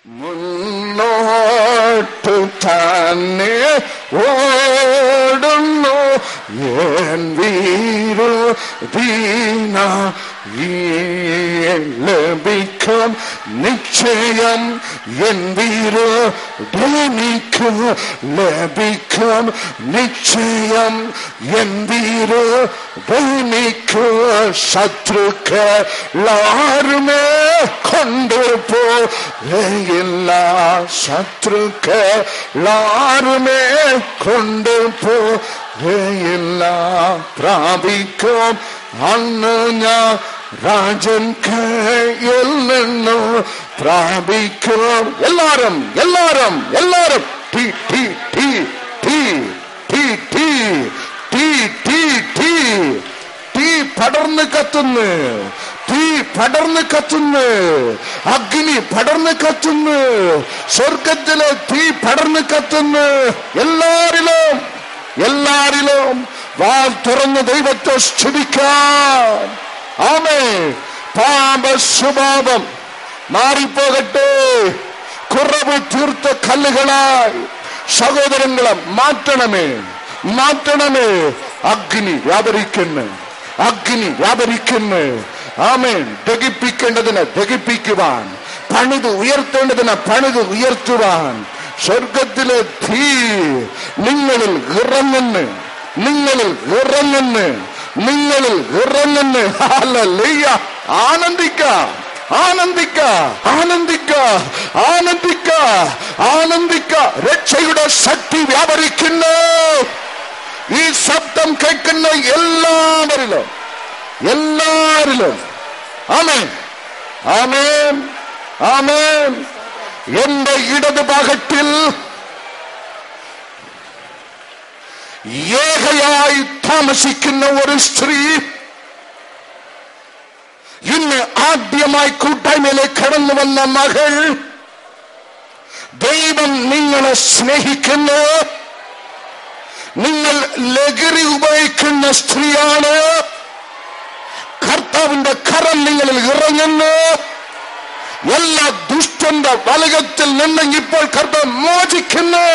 മുന്നോട്ടു തന്നെ ഓടുന്നു എൻ വീരുദീന ലഭിക്കും നിശ്ചയം എൻ വീരുദീനിക്ക് ലഭിക്കും നിശ്ചയം എൻ വീരുദീനിക്ക് ശത്രുക്കളാരുമേ കൊണ്ടുപോയില്ല ശത്രുക്കളാരുമേ കൊണ്ടുപോയില്ല പ്രാപിക്കും അന്ന് ഞാൻ രാജൻ കയ്യിൽ നിന്നു പ്രാപിക്കും. എല്ലാരും എല്ലാരും എല്ലാരും ടീ ടീ ടീ ടീ ടീ ടീ ടീ ടീ ടീ തീ പടർന്ന് കത്തുന്നു, തീ പടർന്ന് കത്തുന്നു, അഗ്നി പടർന്ന് കത്തുന്നു, സ്വർഗത്തിലെ തീ പടർന്ന് കത്തുന്നു. എല്ലാരിലും എല്ലാരിലും വാൽ തുറന്ന് ദൈവത്തെ സ്തുതിക്കാം. ആമേൻ. പാപ സ്വഭാവം മാറിപ്പോകട്ടെ. കുറവ് തീർത്ത കല്ലുകളായി സഹോദരങ്ങളെ മാറ്റണമേ, മാറ്റണമേ. അഗ്നി വ്യാപരിക്കുന്നു, അഗ്നി വ്യാപരിക്കുന്നു. ആമേൻ. ദഹിപ്പിക്കേണ്ടതിനെ ദഹിപ്പിക്കുവാൻ, പണിത് ഉയർത്തേണ്ടതിനെ പണിത് ഉയർത്തുവാൻ സ്വർഗത്തിലെ തീ നിങ്ങളിൽ ഇറങ്ങുന്നു, നിങ്ങളിൽ ഇറങ്ങുന്നു, നിങ്ങളിൽ ഇറങ്ങുന്നു. ഹല്ലേലൂയ. ആനന്ദിക്കാം, ആനന്ദിക്കാം, ആനന്ദിക്കാം, ആനന്ദിക്കാം, ആനന്ദിക്കാം. രക്ഷയുടെ ശക്തി വ്യാപരിക്കുന്നു. ഈ ശബ്ദം കേൾക്കുന്ന എല്ലാവരിലും എല്ലാവരിലും ആമേൻ, ആമേൻ, ആമേൻ. എന്റെ ഇടത് ഭാഗത്തിൽ ഏകയായി താമസിക്കുന്ന ഒരു സ്ത്രീ ഇന്ന് ആദ്യമായി കൂട്ടായ്മയിലേക്ക് കടന്നു വന്ന മകൾ, ദൈവം നിങ്ങളെ സ്നേഹിക്കുന്നു. നിങ്ങൾ ലഹരി ഉപയോഗിക്കുന്ന സ്ത്രീയാണ്. കർത്താവിന്റെ കരം നിങ്ങളിൽ ഇറങ്ങുന്നു. എല്ലാ ദുഷ്ടന്റെ വലയത്തിൽ നിന്ന് ഇപ്പോൾ കർത്താവ് മോചിക്കുന്നു.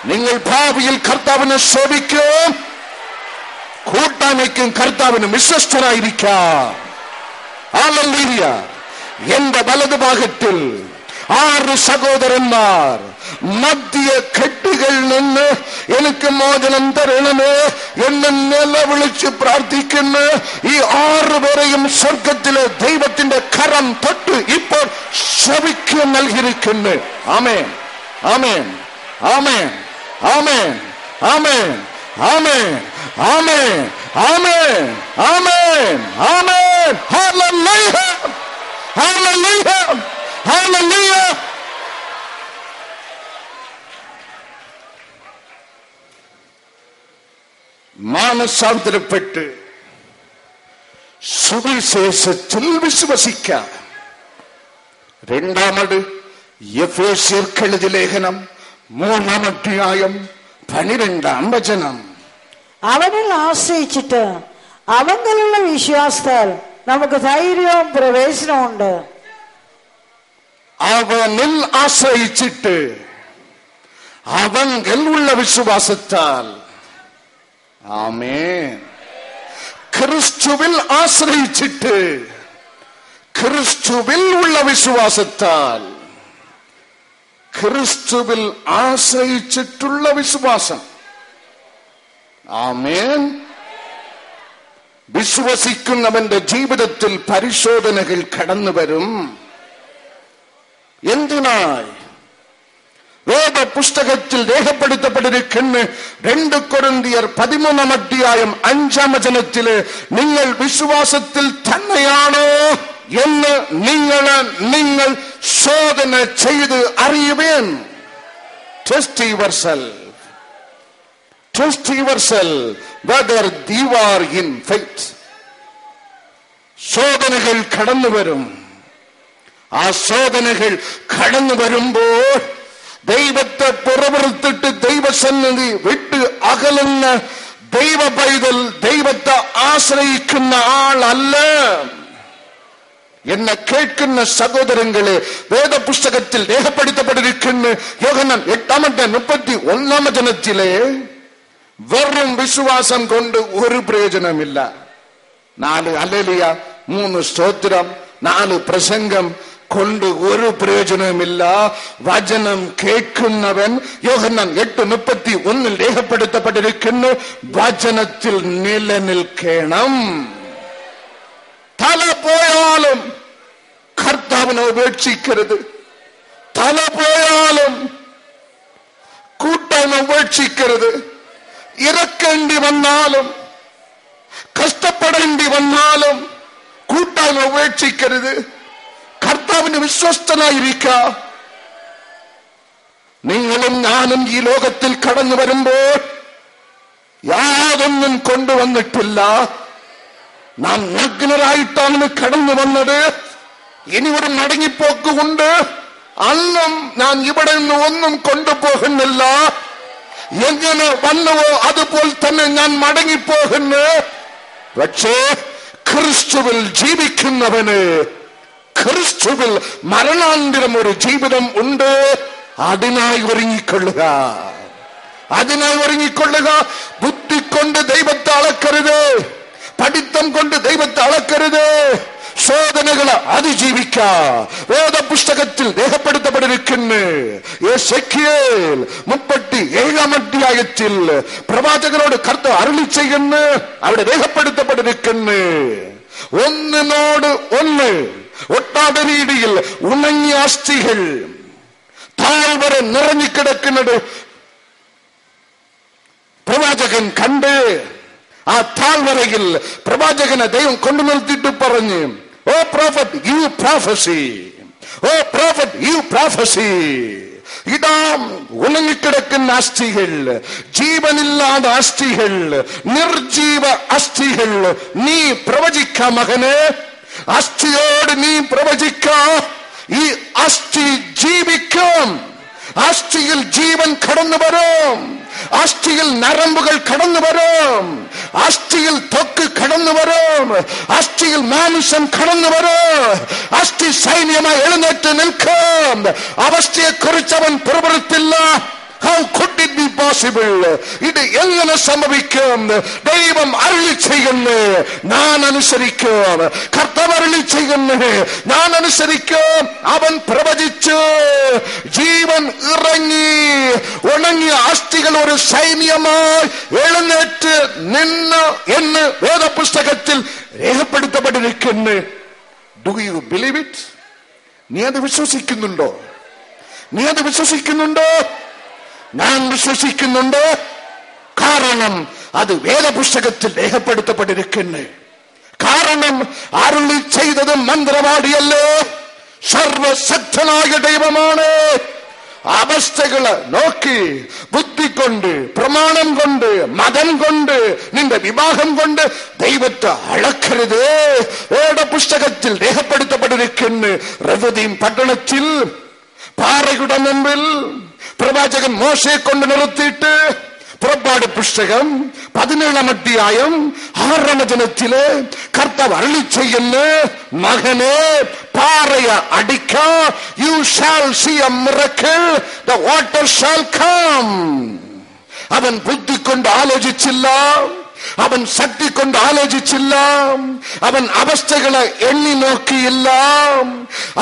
നിങ്ങൾ ഭാവിയിൽ കർത്താവിനെ സേവിക്കും, കൂട്ടായ്മയ്ക്കും കർത്താവിന് വിശ്വസ്തരായിരിക്കാം. ഹല്ലേലൂയ. എന്റെ വലതുഭാഗത്തിൽ 6 സഹോദരന്മാർ മധ്യ കെട്ടുകളിൽ നിന്ന് എനിക്ക് മോചനം തരണമേ എന്ന് നിലവിളിച്ച് പ്രാർത്ഥിക്കുന്നു. ഈ 6 പേരെയും സ്വർഗത്തിലെ ദൈവത്തിന്റെ കരം തൊട്ട് ഇപ്പോൾ ശവിക്ക് നൽകിയിരിക്കുന്നു. ആമേൻ, ആമേൻ, ആമേൻ, ആമേൻ, ആമേൻ, ആമേൻ, ആമേൻ, ആമേൻ, ആമേൻ, ആമേൻ. ഹല്ലേലൂയ, ഹല്ലേലൂയ, ഹല്ലേലൂയ. മാനസാന്തരപ്പെട്ട് സുവിശേഷത്തിൽ വിശ്വസിക്കാം. രണ്ടാമത് എഫേസ്യർക്ക് എഴുതിയ ലേഖനം 3-ാം അധ്യായം 12-ാം വചനം. അവനിൽ ആശ്രയിച്ചിട്ട് അവങ്കലുള്ള വിശ്വാസത്താൽ നമുക്ക് ധൈര്യവും പ്രവേശനവും ഉണ്ട്. അവനിൽ ആശ്രയിച്ചിട്ട് അവങ്കലുള്ള വിശ്വാസത്താൽ. ആമേൻ. ക്രിസ്തുവിൽ ആശ്രയിച്ചിട്ട് ക്രിസ്തുവിൽ ഉള്ള വിശ്വാസത്താൽ, ക്രിസ്തുവിൽ ആശ്രയിച്ചിട്ടുള്ള വിശ്വാസം. ആമേൻ. വിശ്വസിക്കുന്നവന്റെ ജീവിതത്തിൽ പരിശോധനകൾ കടന്നു വരും. എന്തിനായി? വേദ പുസ്തകത്തിൽ രേഖപ്പെടുത്തപ്പെട്ടിരിക്കുന്ന 2 കൊരിന്ത്യർ 13-ാം അധ്യായം 5-ാം വചനത്തില് നിങ്ങൾ വിശ്വാസത്തിൽ തന്നെയാണോ എന്ന് നിങ്ങൾ ശോധന ചെയ്ത് അറിയുവേൻ. Test yourself. Test yourself whether you are in faith. ശോധനകൾ കടന്നു വരും. ആ ശോധനകൾ കടന്നു വരുമ്പോൾ ദൈവത്തെ പുറപ്പെടുത്തിട്ട് ദൈവസന്നിധി വിട്ട് അകലുന്ന ദൈവ പൈതൽ ദൈവത്തെ ആശ്രയിക്കുന്ന ആളല്ല. എന്നെ കേൾക്കുന്ന സഹോദരങ്ങളെ, വേദ പുസ്തകത്തിൽ രേഖപ്പെടുത്തപ്പെട്ടിരിക്കുന്ന യോഹന്നാൻ 8:31 വെറും വിശ്വാസം കൊണ്ട് ഒരു പ്രയോജനമില്ല. 4 ഹല്ലേലൂയ, 3 സ്തോത്രം, 4 പ്രസംഗം കൊണ്ട് ഒരു പ്രയോജനമില്ല. വചനം കേൾക്കുന്നവൻ, യോഹന്നാൻ 8:31 രേഖപ്പെടുത്തപ്പെട്ടിരിക്കുന്നു, വചനത്തിൽ നിലനിൽക്കണം. തല പോയാലും കർത്താവിനെ ഉപേക്ഷിക്കരുത്. തല പോയാലും കൂട്ടായ്മ ഉപേക്ഷിക്കരുത്. ഇറക്കേണ്ടി വന്നാലും കഷ്ടപ്പെടേണ്ടി വന്നാലും കൂട്ടായ്മ ഉപേക്ഷിക്കരുത്. കർത്താവിന് വിശ്വസ്തനായിരിക്ക. നിങ്ങളും ഞാനും ഈ ലോകത്തിൽ കടന്നു വരുമ്പോൾ യാതൊന്നും കൊണ്ടുവന്നിട്ടില്ല. നാം നഗ്നരായിട്ടാണ് കടന്നു വന്നത്. ഇനി ഒരു മടങ്ങിപ്പോക്കുകൊണ്ട് അന്നും ഞാൻ ഇവിടെ നിന്ന് ഒന്നും കൊണ്ടുപോകുന്നില്ല. എങ്ങനെ വന്നുവോ അതുപോലെ തന്നെ ഞാൻ മടങ്ങിപ്പോകുന്നു. പക്ഷേ ക്രിസ്തുവിൽ ജീവിക്കുന്നവന് ക്രിസ്തുവിൽ മരണാന്തരം ഒരു ജീവിതം ഉണ്ട്. അതിനായി ഒരുങ്ങിക്കൊള്ളുക, അതിനായി ഒരുങ്ങിക്കൊള്ളുക. ബുദ്ധി കൊണ്ട് ദൈവത്തെ അളക്കരുത്, പഠിത്തം കൊണ്ട് ദൈവത്തെ അളക്കരുത്. ശോധനകളെ അതിജീവിക്ക. വേദപുസ്തകത്തിൽ രേഖപ്പെടുത്തപ്പെട്ടിരിക്കുന്നു. യെശയ്യാൽ 37 പ്രവാചകനോട് കർത്താവ് അരുളി ചെയ്യുന്നു. അവിടെ രേഖപ്പെടുത്തപ്പെട്ടിരിക്കുന്നു, ഒന്നിനോട് ഒന്ന് ഒട്ടാതെ രീതിയിൽ ഉണങ്ങിയ അസ്ഥികൾ താഴ്വരെ നിറഞ്ഞുകിടക്കുന്നത് പ്രവാചകൻ കണ്ട് ആ താഴ്വരയിൽ പ്രവാചകനെ ദൈവം കൊണ്ടു നിർത്തിയിട്ട് പറഞ്ഞു, ഓ പ്രോഫറ്റ് യു പ്രോഫസി, ഓ പ്രോഫറ്റ് യു പ്രോഫസി. ഇതാ ഉണങ്ങിക്കിടക്കുന്ന അസ്ഥികൾ, ജീവനില്ലാത്ത അസ്ഥികൾ, നിർജീവ അസ്ഥികൾ. നീ പ്രവചിക്ക മകനെ, അസ്ഥിയോട് നീ പ്രവചിക്ക. ഈ അസ്ഥി ജീവിക്കും. അസ്ഥിയിൽ ജീവൻ കടന്നു വരും. അസ്ഥിയിൽ നരമ്പുകൾ കടന്നു വരും. അസ്ഥിയിൽ ത്വക്ക് കടന്നു വരും. അസ്ഥിയിൽ മാംസം കടന്നു വരും. അസ്ഥി സൈന്യമായി എഴുന്നേറ്റ് നിൽക്കും. അവസ്ഥയെ കുറിച്ച് അവൻ പുറപ്പെടുത്തില്ല. How could it be possible? ഇത് എങ്ങനെ സംഭവിക്കും? ദൈവം അരുളി ചെയ്യുന്നു, ഞാൻ അനുസരിക്കും. കർത്താവ് അരുളി ചെയ്യുന്നു, ഞാൻ അനുസരിക്കും. അവൻ പ്രവചിച്ചു, ജീവൻ ഇറങ്ങി. ഉണങ്ങിയ അസ്ഥികൾ ഒരു സൈന്യമായി എഴുന്നേറ്റ് നിന്ന് എന്ന് വേദപുസ്തകത്തിൽ രേഖപ്പെടുത്തപ്പെട്ടിരിക്കുന്നു. Do you believe it? നീ അത് വിശ്വസിക്കുന്നുണ്ടോ? നീ അത് വിശ്വസിക്കുന്നുണ്ടോ? ഞാൻ വിശ്വസിക്കുന്നുണ്ട്. കാരണം അത് വേദപുസ്തകത്തിൽ രേഖപ്പെടുത്തപ്പെട്ടിരിക്കുന്നു. കാരണം അരുളി ചെയ്തത് മന്ത്രവാദിയല്ലേ, സർവശക്തനായ ദൈവമാണ്. അവസ്ഥകളെ നോക്കി ബുദ്ധി കൊണ്ട്, പ്രമാണം കൊണ്ട്, മതം കൊണ്ട്, നിന്റെ വിവാഹം കൊണ്ട് ദൈവത്തെ അളക്കരുത്. വേദപുസ്തകത്തിൽ രേഖപ്പെടുത്തപ്പെട്ടിരിക്കുന്നു. റഫീദീം പട്ടണത്തിൽ പാറയുടെ മുമ്പിൽ പ്രവാചകൻ മോശയെ കൊണ്ട് നിർത്തിയിട്ട് പുറപ്പാട് പുസ്തകം 17 കർത്താവ് അരുളി ചെയ്യുന്നു, മകനെ പാറയ അടിക്ക, you shall see a miracle, the water shall come. അവൻ ബുദ്ധി കൊണ്ട് ആലോചിച്ചില്ല, അവൻ ശക്തി കൊണ്ട് ആലോചിച്ചില്ല, അവൻ അവസ്ഥകളെ എണ്ണി നോക്കിയില്ല.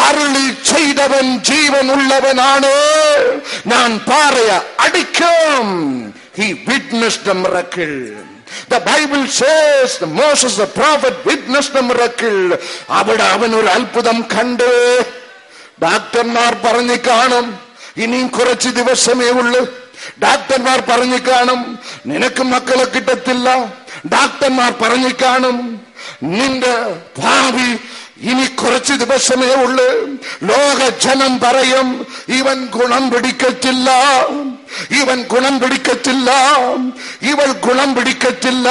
അരുളി ചെയ്തവൻ ജീവൻ ഉള്ളവനാണ്. ഞാൻ പാറയ അടിക്കും. He witnessed the miracle. The Bible says Moses the prophet witnessed the miracle. അവിടെ അവൻ ഒരു അത്ഭുതം കണ്ട്. ഡോക്ടർമാർ പറഞ്ഞു കാണും, ഇനിയും കുറച്ച് ദിവസമേ ഉള്ളൂ. ഡോക്ടർമാർ പറഞ്ഞു കാണും, നിനക്ക് മക്കളെ കിട്ടത്തില്ല. ഡോക്ടർമാർ പറഞ്ഞു കാണും, നിന്റെ ഭാവി ഇനി കുറച്ച് ദിവസമേ ഉള്ളൂ. ലോക ജനം പറയും, ഇവൻ ഗുണം പിടിക്കത്തില്ല, ഇവൻ ഗുണം പിടിക്കത്തില്ല, ഇവൾ ഗുണം പിടിക്കത്തില്ല.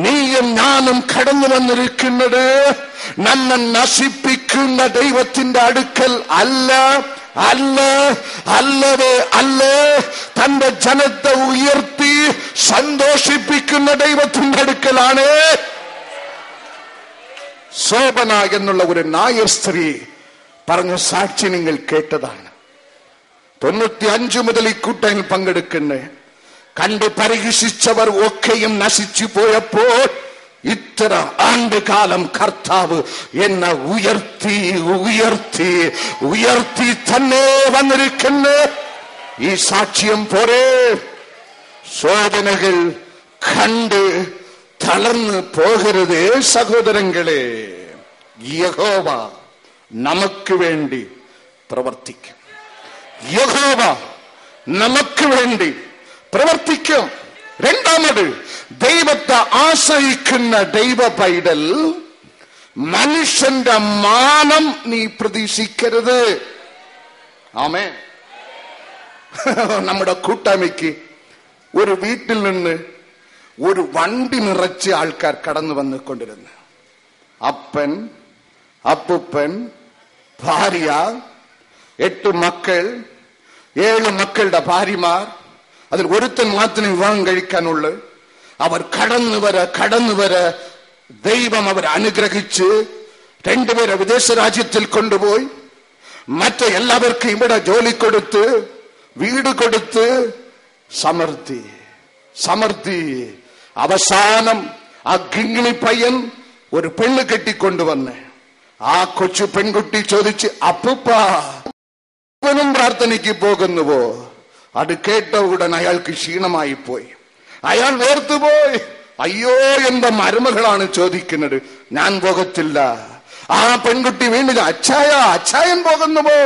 നീയും ഞാനും കടന്നു വന്നിരിക്കുന്നത് നമ്മെ നശിപ്പിക്കുന്ന ദൈവത്തിന്റെ അടുക്കൽ അല്ല, അല്ല, അല്ലവേ അല്ല. തന്റെ ജനത്തെ ഉയർത്തി സന്തോഷിപ്പിക്കുന്ന ദൈവത്തിന്റെ അടുക്കലാണ്. ശോഭന എന്നുള്ള ഒരു നായർ സ്ത്രീ പറഞ്ഞ സാക്ഷി നിങ്ങൾ കേട്ടതാണ്. 95 മുതൽ ഈ കൂട്ടത്തിൽ പങ്കെടുക്കുന്ന കണ്ട് പരിഹസിച്ചവർ ഒക്കെയും നശിച്ചു പോയപ്പോൾ ഇത്ര ആണ്ടുകാലം കർത്താവ് എന്നെ ഉയർത്തി ഉയർത്തി ഉയർത്തി തന്നെ വന്നിരിക്കുന്ന ഈ സാക്ഷ്യം പോരെ. ശോധനകൾ കണ്ട് തളർന്നു പോകരുതേ സഹോദരങ്ങളെ. യഹോവ നമുക്ക് വേണ്ടി പ്രവർത്തിക്കും. യഹോവ നമുക്ക് വേണ്ടി പ്രവർത്തിക്കും. രണ്ടാമത്, ദൈവത്തെ ആശ്രയിക്കുന്ന ദൈവ പൈതൽ മനുഷ്യന്റെ മാനം നീ പ്രതീക്ഷിക്കരുത്. ആമേൻ. നമ്മുടെ കൂട്ടായ്മയ്ക്ക് ഒരു വീട്ടിൽ നിന്ന് ഒരു വണ്ടി നിറച്ച് ആൾക്കാർ കടന്നു വന്നുകൊണ്ടിരുന്നു. അപ്പൻ, അപ്പൂപ്പൻ, ഭാര്യ, 8 മക്കൾ, 7 മക്കളുടെ ഭാര്യമാർ, അതിൽ ഒരുത്തൻ മാത്രമേ വിവാഹം കഴിക്കാനുള്ളൂ. അവർ കടന്നു വര ദൈവം അവരെ അനുഗ്രഹിച്ച് 2 പേരെ വിദേശ രാജ്യത്തിൽ കൊണ്ടുപോയി, മറ്റേ എല്ലാവർക്കും ഇവിടെ ജോലി കൊടുത്ത്, വീട് കൊടുത്ത്, സമൃദ്ധി സമൃദ്ധി. അവസാനം ആ ഗിങ്ങിണി പയ്യൻ ഒരു പെണ്ണ് കെട്ടിക്കൊണ്ടുവന്ന് ആ കൊച്ചു പെൺകുട്ടി ചോദിച്ച്, അപ്പൂപ്പനും പ്രാർത്ഥനയ്ക്ക് പോകുന്നുവോ? അത് കേട്ട ഉടൻ അയാൾക്ക് ക്ഷീണമായി പോയി. അയാൾ വേർത്തുപോയി. അയ്യോ, എന്റെ മരുമകളാണ് ചോദിക്കുന്നത്, ഞാൻ പോകത്തില്ല. ആ പെൺകുട്ടി വീണ്ടും, അച്ചായൻ പോകുന്നുവോ?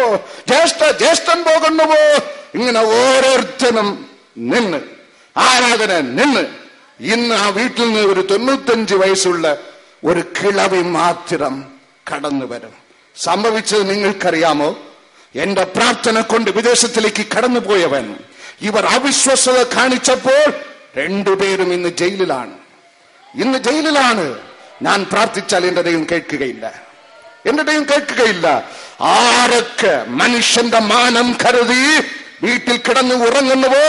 ജ്യേഷ്ഠൻ പോകുന്നുവോ? ഇങ്ങനെ ഓരോരുത്തരും നിന്ന് ആരാധന നിന്ന്. ഇന്ന് ആ വീട്ടിൽ നിന്ന് ഒരു 95 വയസ്സുള്ള ഒരു കിളവി മാത്രം കടന്നു വരും. സംഭവിച്ചത് നിങ്ങൾക്കറിയാമോ? എന്റെ പ്രാർത്ഥന കൊണ്ട് വിദേശത്തിലേക്ക് കടന്നുപോയവൻ ഇവർ അവിശ്വസത കാണിച്ചപ്പോൾ 2 പേരും ഇന്ന് ജയിലിലാണ്. ഞാൻ പ്രാർത്ഥിച്ചാൽ എന്റെ ദൈവം കേൾക്കുകയില്ല. ആരൊക്കെ മനുഷ്യന്റെ മാനം കരുതി വീട്ടിൽ കിടന്ന് ഉറങ്ങുന്നുവോ,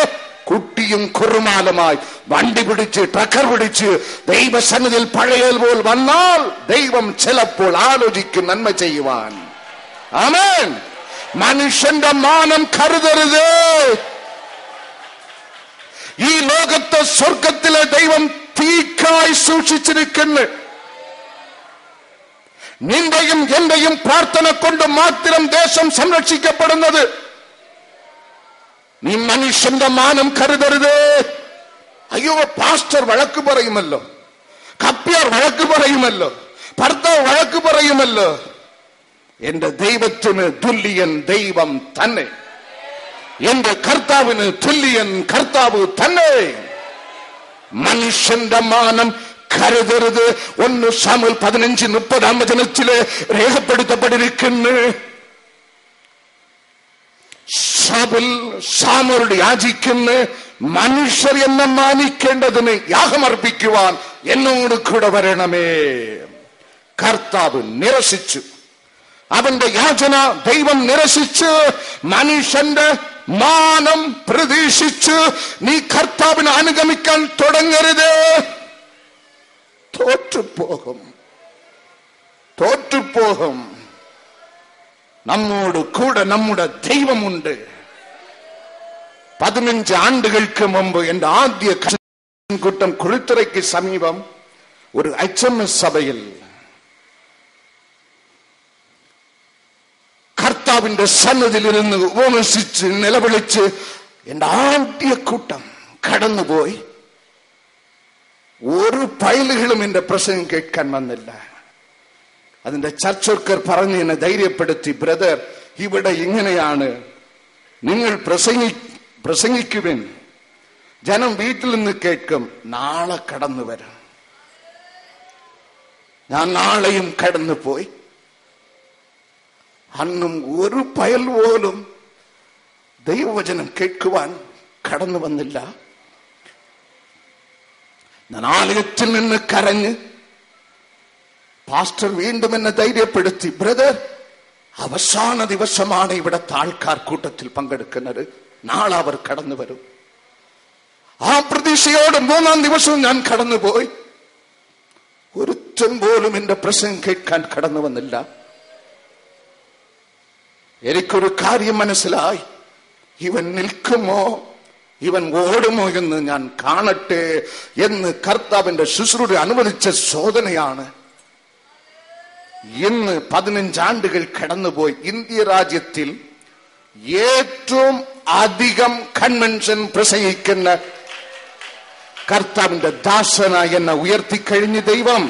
കുട്ടിയും കുറുമാലുമായി വണ്ടി പിടിച്ച് ട്രക്കർ പിടിച്ച് ദൈവസന്നിധിയിൽ പഴയതുപോൽ വന്നാൽ ദൈവം ചിലപ്പോൾ ആലോചിക്കും നന്മ ചെയ്യുവാൻ. ആമേൻ. മനുഷ്യന്റെ മാനം കരുതരുത്. ഈ ലോകത്തെ സ്വർഗത്തിലെ ദൈവം തീക്കായി സൂക്ഷിച്ചിരിക്കുന്നു. നിന്റെയും എന്റെയും പ്രാർത്ഥന കൊണ്ട് മാത്രം ദേശം സംരക്ഷിക്കപ്പെടുന്നത്. നീ മനുഷ്യന്റെ മാനം കരുതരുത്. അയ്യോ, പാസ്റ്റർ വഴക്ക് പറയുമല്ലോ, കപ്പ്യാർ വഴക്ക് പറയുമല്ലോ, ഭർത്താവ് വഴക്ക് പറയുമല്ലോ. എന്റെ ദൈവത്തിന് തുല്യൻ ദൈവം തന്നെ. എന്റെ കർത്താവിന് തുല്യൻ കർത്താവ് തന്നെ. മനുഷ്യന്റെ മാനം കരുതരുത്. 1 ശമൂവേൽ 15:30 വചനത്തില് രേഖപ്പെടുത്തപ്പെട്ടിരിക്കുന്നു. ശമൂവേൽ യാചിക്കുന്ന മനുഷ്യർ എന്നെ മാനിക്കേണ്ടതിന് യാഗമർപ്പിക്കുവാൻ എന്നോട് കൂടെ വരണമേ. കർത്താവ് നിരസിച്ചു. അവന്റെ യാചന ദൈവം നിരസിച്ച് മനുഷ്യന്റെ മാനം പ്രതീക്ഷിച്ച് നീ കർത്താവിനെ അനുഗമിക്കാൻ തുടങ്ങരുത്. തോറ്റുപോകും. നമ്മോട് കൂടെ നമ്മുടെ ദൈവമുണ്ട്. 15 ആണ്ടുകൾക്ക് മുമ്പ് എന്റെ ആദ്യ കൂട്ടം കുളിത്തുറയ്ക്ക് സമീപം ഒരു HMS സഭയിൽ കർത്താവിന്റെ സന്നിധിയിലിരുന്ന് ഉപവസിച്ച് നിലവിളിച്ച് എന്റെ ആദ്യ കൂട്ടം കടന്നുപോയി. ഒരു പൈലുകളും എന്റെ പ്രസംഗം കേൾക്കാൻ വന്നില്ല. അതിന്റെ ചർച്ചക്കാർ പറഞ്ഞ് എന്നെ ധൈര്യപ്പെടുത്തി, ബ്രദർ, ഇവിടെ ഇങ്ങനെയാണ്, നിങ്ങൾ പ്രസംഗിക്കുവിൻ, ജനം വീട്ടിൽ നിന്ന് കേൾക്കും, നാളെ കടന്നു വരും. ഞാൻ നാളെയും കടന്നുപോയി. അന്നും ഒരു പയൽ പോലും ദൈവവചനം കേൾക്കുവാൻ കടന്നു വന്നില്ല. ഞാൻ ആലയത്തിൽ നിന്ന് കരഞ്ഞ് പാസ്റ്റർ വീണ്ടും എന്നെ ധൈര്യപ്പെടുത്തി, ബ്രദർ, അവസാന ദിവസമാണ് ഇവിടത്തെ ആൾക്കാർ കൂട്ടത്തിൽ പങ്കെടുക്കുന്നത്, നാളെ അവർ കടന്നു വരും. ആ പ്രതീക്ഷയോടെ 3-ാം ദിവസവും ഞാൻ കടന്നുപോയി. ഒരു ഒരുത്തൻ പോലും എന്റെ പ്രസംഗം കേൾക്കാൻ കടന്നു വന്നില്ല. എനിക്കൊരു കാര്യം മനസ്സിലായി, ഇവൻ നിൽക്കുമോ ഇവൻ ഓടുമോ എന്ന് ഞാൻ കാണട്ടെ എന്ന് കർത്താവിന്റെ ശുശ്രൂഷ അനുവദിച്ച ശോധനയാണ്. ഇന്ന് 15 ആണ്ടുകൾ കടന്നുപോയി. ഇന്ത്യ രാജ്യത്തിൽ ഏറ്റവും അധികം കൺവെൻഷൻ പ്രസംഗിക്കുന്ന കർത്താവിന്റെ ദാസനായി എന്നെ ഉയർത്തിക്കഴിഞ്ഞ് ദൈവം.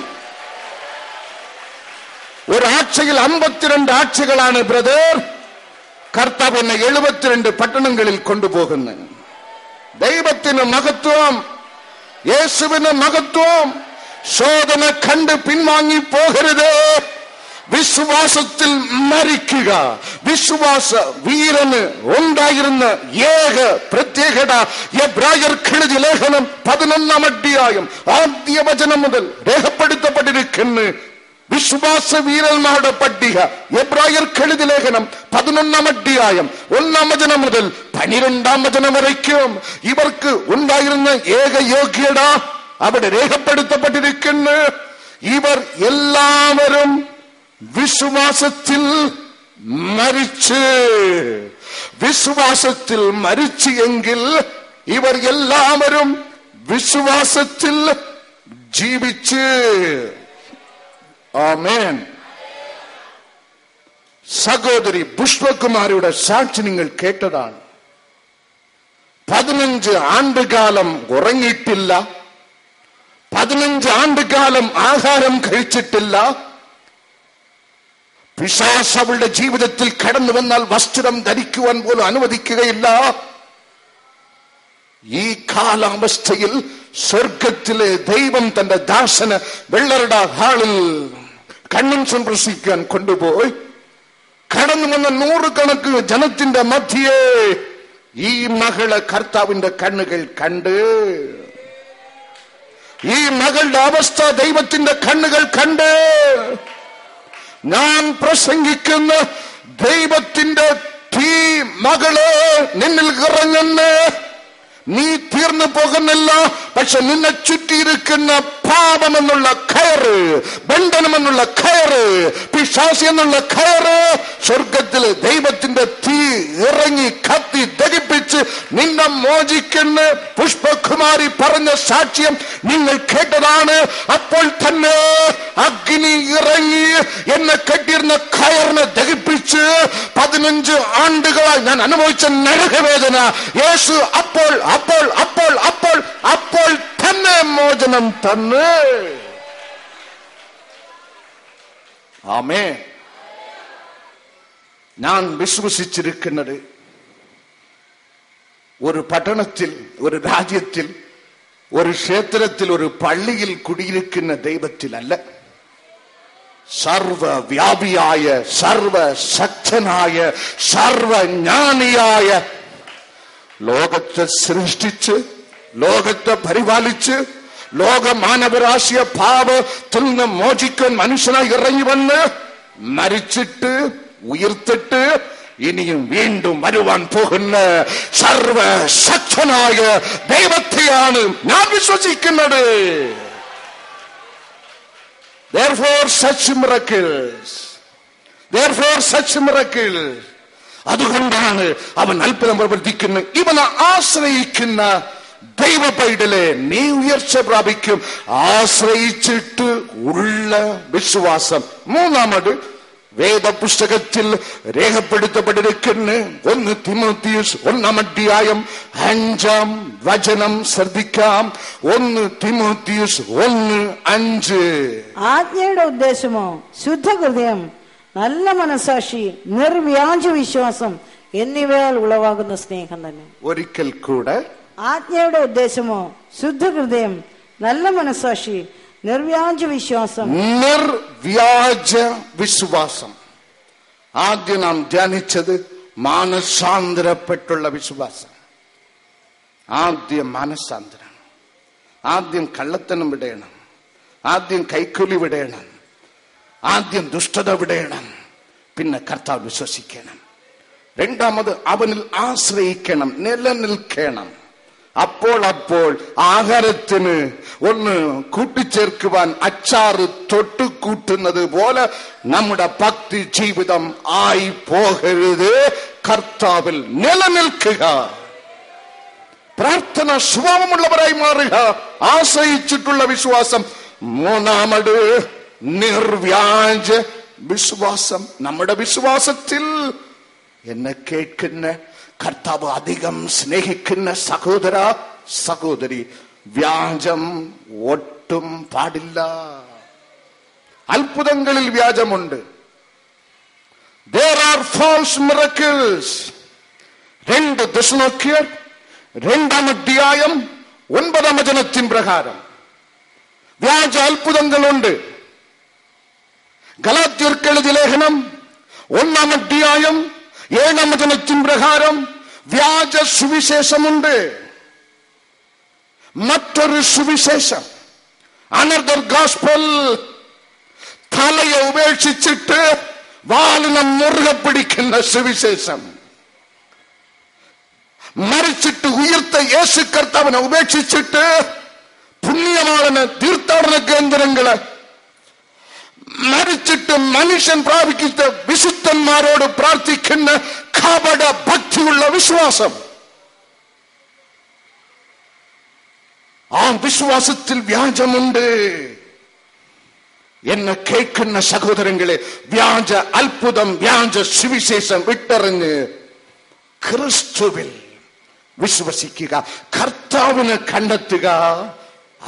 ഒരാഴ്ചയിൽ 52 ആഴ്ചകളാണ് ബ്രദർ കർത്താവ് എന്നെ 72 പട്ടണങ്ങളിൽ കൊണ്ടുപോകുന്നത്. ദൈവത്തിന് മഹത്വം, യേശുവിന് മഹത്വം. ശോധന കണ്ട് പിൻവാങ്ങി പോകരുത്. വിശ്വാസത്തിൽ മരിക്കുക. വിശ്വാസ വീരന് ഉണ്ടായിരുന്ന ഏക പ്രത്യേകത എബ്രായർക്കെഴുതിയ ലേഖനം 11-ാം അധ്യായം ആദ്യ വചനം മുതൽ രേഖപ്പെടുത്തപ്പെട്ടിരിക്കുന്നു. വിശ്വാസ വീരന്മാരുടെ പട്ടിക എബ്രായർക്കെഴുതിയ ലേഖനം 11-ാം അധ്യായം 1-ാം വചനം മുതൽ 12-ാം വചനം വരയ്ക്കും ഇവർക്ക് ഉണ്ടായിരുന്ന ഏക യോഗ്യത അവിടെ രേഖപ്പെടുത്തപ്പെട്ടിരിക്കുന്നു. ഇവർ എല്ലാവരും വിശ്വാസത്തിൽ മരിച്ചു എങ്കിൽ ഇവർ എല്ലാവരും വിശ്വാസത്തിൽ ജീവിച്ച്. ആമേൻ. സഹോദരി പുഷ്പകുമാരിയുടെ സാക്ഷി നിങ്ങൾ കേട്ടതാണ്. 15 ആണ്ടുകാലം ഉറങ്ങിയിട്ടില്ല, 15 ആണ്ടുകാലം ആഹാരം കഴിച്ചിട്ടില്ല. പിശാച് അവളുടെ ജീവിതത്തിൽ കടന്നു വന്നാൽ വസ്ത്രം ധരിക്കുവാൻ പോലും അനുവദിക്കുകയില്ല. ഈ കാലാവസ്ഥയിൽ സ്വർഗത്തിലെ ദൈവം തന്റെ ദാസന് വെള്ളറുടെ ഹാളിൽ കൺവെൻഷൻ പ്രസംഗിക്കാൻ കൊണ്ടുപോയി. കടന്നു വന്ന 100 കണക്കിന് ജനത്തിന്റെ മധ്യേ ഈ മകളെ കർത്താവിന്റെ കണ്ണുകൾ കണ്ട്, ഈ മകളുടെ അവസ്ഥ ദൈവത്തിന്റെ കണ്ണുകൾ കണ്ട്, ഞാൻ പ്രസംഗിക്കുന്ന ദൈവത്തിന്റെ തീ മകളെ നിന്നിൽ ഇറങ്ങുന്നു. നീ തീർന്നു പോകുന്നില്ല, പക്ഷെ നിന്നെ ചുറ്റിയിരിക്കുന്ന പാപമെന്നുള്ള കയറ്, ബന്ധനമെന്നുള്ള കയറ്, പിശാച് എന്നുള്ള കയറ് സ്വർഗത്തില് ദൈവത്തിന്റെ തീ ഇറങ്ങി കത്തി ദഹിപ്പിച്ച് നിന്നെ മോചിക്കുന്ന പുഷ്പകുമാരി പറഞ്ഞ സാക്ഷ്യം നിങ്ങൾ കേട്ടതാണ്. അപ്പോൾ തന്നെ അഗ്നി ഇറങ്ങി എന്നെ കെട്ടിയിരുന്ന കയറിനെ ദഹിപ്പിച്ച് 15 ആണ്ടുകളായി ഞാൻ അനുഭവിച്ച നരകവേദന യേശു അപ്പോൾ അപ്പോൾ അപ്പോൾ അപ്പോൾ അപ്പോൾ തന്നെ മോചനം തന്ന്. ആമേൻ. ഞാൻ വിശ്വസിച്ചിരിക്കുന്നത് ഒരു പട്ടണത്തിൽ, ഒരു രാജ്യത്തിൽ, ഒരു ക്ഷേത്രത്തിൽ, ഒരു പള്ളിയിൽ കുടിയിരിക്കുന്ന ദൈവത്തിലല്ല. സർവവ്യാപിയായ, സർവശക്തനായ, സർവജ്ഞാനിയായ, ലോകത്തെ സൃഷ്ടിച്ച് ലോകത്തെ പരിപാലിച്ച് ലോക മാനവരാശിയെ പാപത്തിൽ നിന്ന് മോചിക്കാൻ മനുഷ്യനായി ഇറങ്ങി വന്ന് മരിച്ചിട്ട് ഉയർത്തിട്ട് ഇനിയും വീണ്ടും വരുവാൻ പോകുന്ന സർവശക്തനായ ദൈവത്തെയാണ് ഞാൻ വിശ്വസിക്കുന്നത്. Therefore such miracles. അതുകൊണ്ടാണ് അവൻ അത്ഭുതം പ്രവർത്തിക്കുന്നത്. ഇവനെ ആശ്രയിക്കുന്ന ദൈവ പൈതലെ നീ ഉയർച്ച പ്രാപിക്കും. ആശ്രയിച്ചിട്ട് ഉള്ള വിശ്വാസം. മൂന്നാമത് വേദപുസ്തകത്തിൽ രേഖപ്പെടുത്തപ്പെട്ടിരിക്കുന്ന 1 തിമോത്തിയോസ് 1-ാം അധ്യായം 5-ാം വചനം ശ്രദ്ധിക്കാം. 1 തിമോത്തിയോസ് 1:5. ആജ്ഞയുടെ ഉദ്ദേശമോ ശുദ്ധ ഹൃദയം, നല്ല മനസാക്ഷി, നിർവ്യാജ വിശ്വാസം എന്നിവയാൽ ഉളവാകുന്ന സ്നേഹം തന്നെ. ഒരിക്കൽ കൂടെ, ആജ്ഞയുടെ ഉദ്ദേശമോ ശുദ്ധ ഹൃദയം, നല്ല മനസാക്ഷി, നിർവ്യാജ വിശ്വാസം. നിർവ്യാജ വിശ്വാസം. ആദ്യം നാം ധ്യാനിച്ചത് മാനസാന്തരപ്പെട്ടുള്ള വിശ്വാസം. ആദ്യം മാനസാന്തരം. ആദ്യം കള്ളത്തനം വിടയണം, ആദ്യം കൈക്കൂലി വിടയണം, ആദ്യം ദുഷ്ടത വിടയണം, പിന്നെ കർത്താവ് വിശ്വസിക്കണം. രണ്ടാമത് അവനിൽ ആശ്രയിക്കണം, നിലനിൽക്കണം. അപ്പോൾ ആഹാരത്തിന് ഒന്ന് കൂട്ടിച്ചേർക്കുവാൻ അച്ചാറ് തൊട്ട് കൂട്ടുന്നത് പോലെ നമ്മുടെ ഭക്തി ജീവിതം ആയി പോകരുത്. കർത്താവിൽ നിലനിൽക്കുക, പ്രാർത്ഥന സ്വഭാവമുള്ളവരായി മാറുക, ആശ്രയിച്ചിട്ടുള്ള വിശ്വാസം. മൂന്നാമത് നിർവ്യാജ വിശ്വാസം. നമ്മുടെ വിശ്വാസത്തിൽ എന്നെ കേൾക്കുന്ന കർത്താവ് അധികം സ്നേഹിക്കുന്ന സഹോദര സഹോദരി, വ്യാജം ഒട്ടും പാടില്ല. അത്ഭുതങ്ങളിൽ വ്യാജമുണ്ട്. There are false miracles. 2 തെസ്സലോനിക്കർ 2-ാം അധ്യായം 9-ാം വചനത്തിൻ പ്രകാരം വ്യാജ അത്ഭുതങ്ങളുണ്ട്. ഗലാത്യർക്ക് എഴുതിയ ലേഖനം 1-ാം അധ്യായം 7-ാം വചനത്തിൻ പ്രകാരം വ്യാജ സുവിശേഷമുണ്ട്. മറ്റൊരു സുവിശേഷം, അനദർ ഗോസ്പൽ, തലയെ ഉപേക്ഷിച്ചിട്ട് വാലിനെ മുറുകെ പിടിക്കുന്ന സുവിശേഷം. മരിച്ചിട്ട് ഉയർത്ത യേശു കർത്താവിനെ ഉപേക്ഷിച്ചിട്ട് പുണ്യമാണെന്ന് തീർത്ഥാടന കേന്ദ്രങ്ങള്, മരിച്ചിട്ട് മനുഷ്യൻ പ്രാപിക്കുന്ന വിശുദ്ധന്മാരോട് പ്രാർത്ഥിക്കുന്ന കപട ഭക്തിയുള്ള വിശ്വാസം. ആ വിശ്വാസത്തിൽ വ്യാജമുണ്ട്. എന്നെ കേൾക്കുന്ന സഹോദരങ്ങളെ, വ്യാജ അത്ഭുതം, വ്യാജ സുവിശേഷം വിട്ടെറിഞ്ഞ് ക്രിസ്തുവിൽ വിശ്വസിക്കുക, കർത്താവിനെ കണ്ടെത്തുക.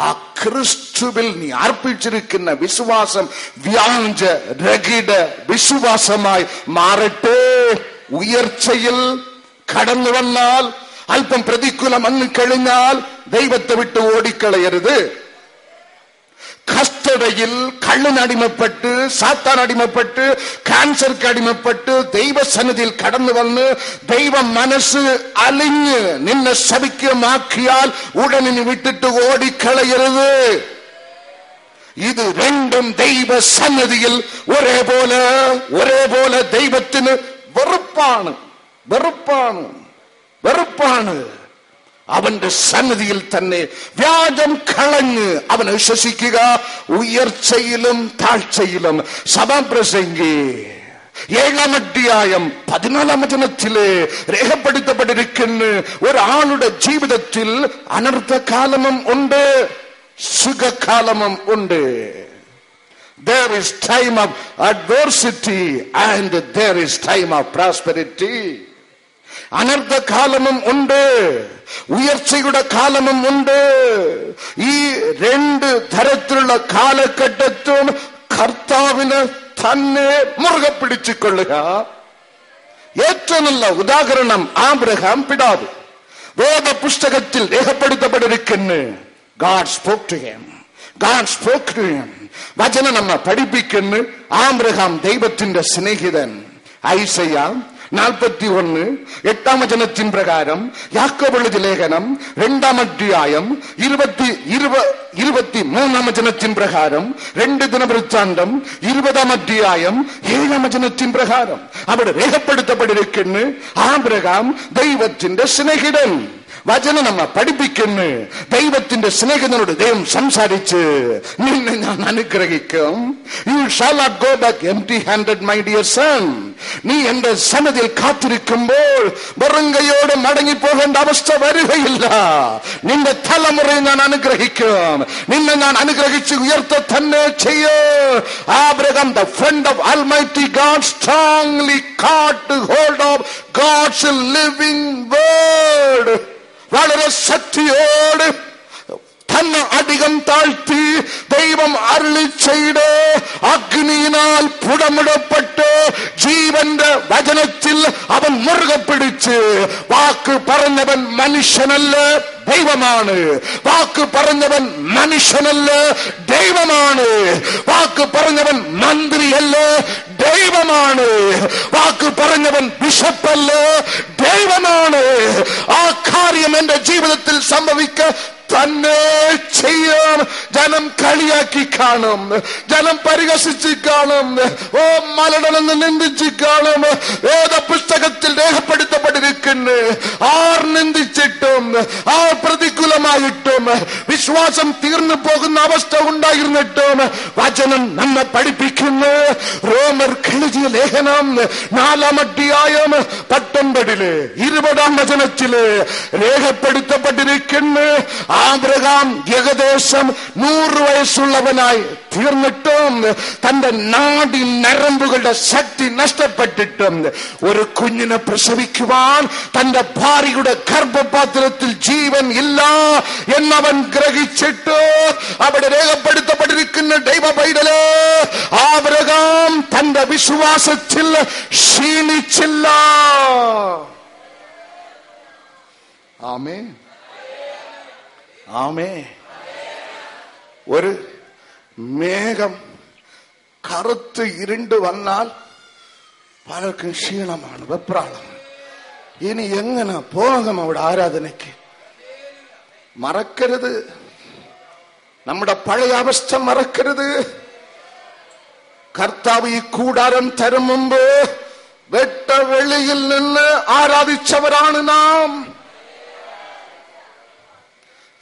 ആ ക്രിസ്തുവിൽ നീ അർപ്പിച്ചിരിക്കുന്ന വിശ്വാസം വ്യാജ രഹിത വിശ്വാസമായി മാറട്ടെ. ഉയർച്ചയിൽ കടന്നു വന്നാൽ, അല്പം പ്രതികൂലം വന്നു കഴിഞ്ഞാൽ ദൈവത്തെ വിട്ട് ഓടിക്കളയരുത്. കഷ്ടതയിൽ കള്ളിനടിമപ്പെട്ട്, സാത്താൻ അടിമപ്പെട്ട്, ക്യാൻസർക്ക് അടിമപ്പെട്ട് ദൈവസന്നിധിയിൽ കടന്നു വന്ന് ദൈവ മനസ്സ് അലിഞ്ഞ് നിന്നെ ശപിക്കമാക്കിയാൽ ഉടനെ വിട്ടിട്ട് ഓടിക്കളയരുത്. ഇത് രണ്ടും ദൈവസന്നിധിയിൽ ഒരേപോലെ ദൈവത്തിന് വെറുപ്പാണ്. അവന്റെ സന്നിധിയിൽ തന്നെ വ്യാജം കളഞ്ഞ് അവനെ വിശ്വസിക്കുക. ഉയർച്ചയിലും താഴ്ചയിലും. സഭാപ്രസംഗി 7-ാം അധ്യായം 14-ാം വചനത്തില് രേഖപ്പെടുത്തപ്പെട്ടിരിക്കുന്ന ഒരാളുടെ ജീവിതത്തിൽ അനർത്ഥകാലമും ഉണ്ട്, സുഖകാലമും ഉണ്ട്. There is time of adversity and there is time of prosperity. അനർത്ഥകാലമും ഉണ്ട്, ഉയർച്ചയുടെ കാലമും ഉണ്ട്. ഈ 2 തരത്തിലുള്ള കാലഘട്ടത്തും കർത്താവിന് തന്നെ മുറുകെ പിടിച്ചുകൊള്ളുക. ഏറ്റവും നല്ല ഉദാഹരണം ആബ്രഹാം പിതാവ്. വേദ പുസ്തകത്തിൽ രേഖപ്പെടുത്തപ്പെട്ടിരിക്കുന്നു. God spoke to him. വചനം നമ്മെ പഠിപ്പിക്കുന്നു. ആബ്രഹാം ദൈവത്തിന്റെ സ്നേഹിതൻ. ഐസയ്യ 41 8-ാം വചനത്തിൻ പ്രകാരം യാക്കോബ് എഴുതിയ ലേഖനം 2-ാം അധ്യായം 23-ാം വചനത്തിൻ പ്രകാരം 2 ദിനവൃത്താന്തം 20-ാം അധ്യായം 7-ാം വചനത്തിൻ പ്രകാരം അവിടെ രേഖപ്പെടുത്തപ്പെട്ടിരിക്കുന്നു ആബ്രഹാം ദൈവത്തിന്റെ സ്നേഹിതൻ. വചനം നമ്മെ പഠിപ്പിക്കുന്നു. ദൈവത്തിന്റെ സ്നേഹിതനോട് ദൈവം സംസാരിച്ച്, നിന്നെ ഞാൻ അനുഗ്രഹിക്കും. You shall not go back empty handed, my dear son. നീ എന്റെ സന്നിധിയിൽ കാത്തിരിക്കുമ്പോൾ വെറുങ്കയോട് മടങ്ങിപ്പോകേണ്ട അവസ്ഥ വരികയില്ല. നിന്റെ തലമുറയെ ഞാൻ അനുഗ്രഹിക്കും. നിന്നെ ഞാൻ അനുഗ്രഹിച്ച് ഉയർത്ത തന്നെ ചെയ്യും. Abraham, the friend of Almighty God, strongly caught hold of God's living word. വളരെ ശക്തിയോട് തന്നെ അധികം താഴ്ത്തി ദൈവം അരുളി ചെയ്ത് അഗ്നിയിനാൽ പുടമിടപ്പെട്ട് ജീവന്റെ വചനത്തിൽ അവൻ മുറുകെ പിടിച്ച്, വാക്ക് പറഞ്ഞവൻ മനുഷ്യനല്ല ദൈവമാണ്. വാക്ക് പറഞ്ഞവൻ മനുഷ്യനല്ല ദൈവമാണ്. വാക്ക് പറഞ്ഞവൻ മന്ത്രിയല്ല ദൈവമാണ്. വാക്ക് പറഞ്ഞവൻ ബിഷപ്പല്ല ദൈവമാണ്. ആ കാര്യം എന്റെ ജീവിതത്തിൽ സംഭവിക്ക തന്നെ ചെയ്യാം. ജനം കളിയാക്കി കാണും, ജനം പരിഹസിച്ച് കാണും, ഓ മലടനെന്ന് നിന്ദിച്ച് കാണും. വേദ പുസ്തകത്തിൽ രേഖപ്പെടുത്തപ്പെട്ടിരിക്കുന്നു. ആർ നിന്ദിച്ചിട്ടും ആർ പ്രതി വിശ്വാസം തീർന്നു പോകുന്ന അവസ്ഥ ഉണ്ടായിരുന്നിട്ടും വചനം നമ്മെ പഠിപ്പിക്കുന്നു. റോമർ എഴുതിയ ലേഖനം 4-ാം അധ്യായം 19 20-ാം വചനത്തില് രേഖപ്പെടുത്തപ്പെട്ടിരിക്കുന്നു. ആബ്രഹാം ഏകദേശം 100 വയസ്സുള്ളവനായി തീർന്നിട്ടും തന്റെ നാഡി നരമ്പുകളുടെ ശക്തി നഷ്ടപ്പെട്ടിട്ടും ഒരു കുഞ്ഞിനെ പ്രസവിക്കുവാൻ തന്റെ ഭാര്യയുടെ ഗർഭപാത്രത്തിൽ ജീവൻ ഇല്ല എന്നവൻ ഗ്രഹിച്ചിട്ട് അവിടെ രേഖപ്പെടുത്തപ്പെട്ടിരിക്കുന്ന ദൈവ പൈതലേ, ആബ്രഹാം തന്റെ വിശ്വാസത്തിൽ ക്ഷീണിച്ചില്ല. ആമേൻ, ആമേൻ. ഒരു മേഘം കറുത്ത് ഇരുണ്ട് വന്നാൽ പലർക്കും ക്ഷീണമാണ്, വെപ്രാളമാണ്. ഇനി എങ്ങനെ പോകാം അവിടെ ആരാധനയ്ക്ക്? മറക്കരുത്, നമ്മുടെ പഴയ അവസ്ഥ മറക്കരുത്. കർത്താവ് ഈ കൂടാരം തരും മുമ്പ് വെട്ടവെളിയിൽ നിന്ന് ആരാധിച്ചവരാണ് നാം.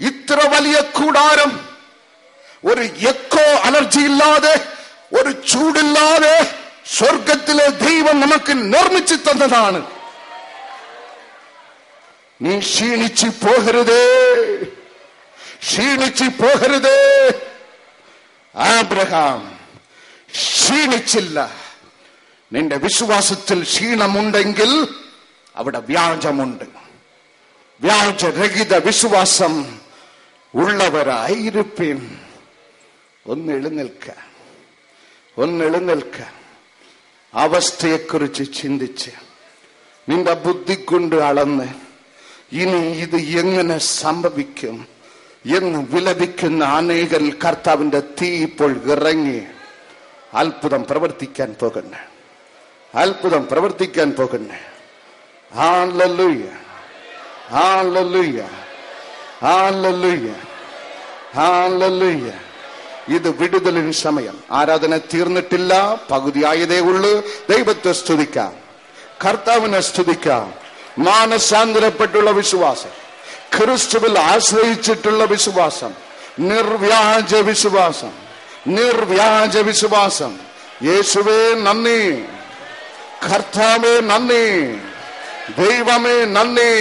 ഇത്ര വലിയ കൂടാരം ഒരു എക്കോ അലർജി ഇല്ലാതെ, ഒരു ചൂടില്ലാതെ സ്വർഗത്തിലെ ദൈവം നമുക്ക് നിർമ്മിച്ചു തന്നതാണ്. നീ ക്ഷീണിച്ചു പോകരുതേ, ക്ഷീണിച്ചു പോകരുതേ. ആബ്രഹാം ക്ഷീണിച്ചില്ല. നിന്റെ വിശ്വാസത്തിൽ ക്ഷീണമുണ്ടെങ്കിൽ അവിടെ വ്യാജമുണ്ട്. വ്യാജരഹിത വിശ്വാസം ഉള്ളവരായിരിക്കും. ഒന്നെഴുന്നേൽക്ക, ഒന്നെഴുന്നേൽക്ക. അവസ്ഥയെക്കുറിച്ച് ചിന്തിച്ച് നിന്റെ ബുദ്ധി കൊണ്ട് അളന്ന് ഇനി ഇത് എങ്ങനെ സംഭവിക്കും എന്ന് വിലപിക്കുന്ന അനേകരിൽ കർത്താവിന്റെ തീ ഇപ്പോൾ ഇറങ്ങി അത്ഭുതം പ്രവർത്തിക്കാൻ പോകുന്നു, അത്ഭുതം പ്രവർത്തിക്കാൻ പോകുന്നു. ഹല്ലേലൂയ, ഹല്ലേലൂയ, ഹല്ലേലൂയ, ഹല്ലേലൂയ. ഇത് വിടുതലിന് സമയം. ആരാധന തീർന്നിട്ടില്ല, പകുതിയായതേ ഉള്ളൂ. ദൈവത്തെ സ്തുതിക്കാം, കർത്താവിനെ സ്തുതിക്കാം. മാനസാന്തരപ്പെട്ടുള്ള വിശ്വാസം, ക്രിസ്തുവിൽ ആശ്രയിച്ചിട്ടുള്ള വിശ്വാസം, നിർവ്യാജ വിശ്വാസം, നിർവ്യാജ വിശ്വാസം. യേശുവേ നന്ദി, കർത്താവേ നന്ദി, ദൈവമേ നന്ദി.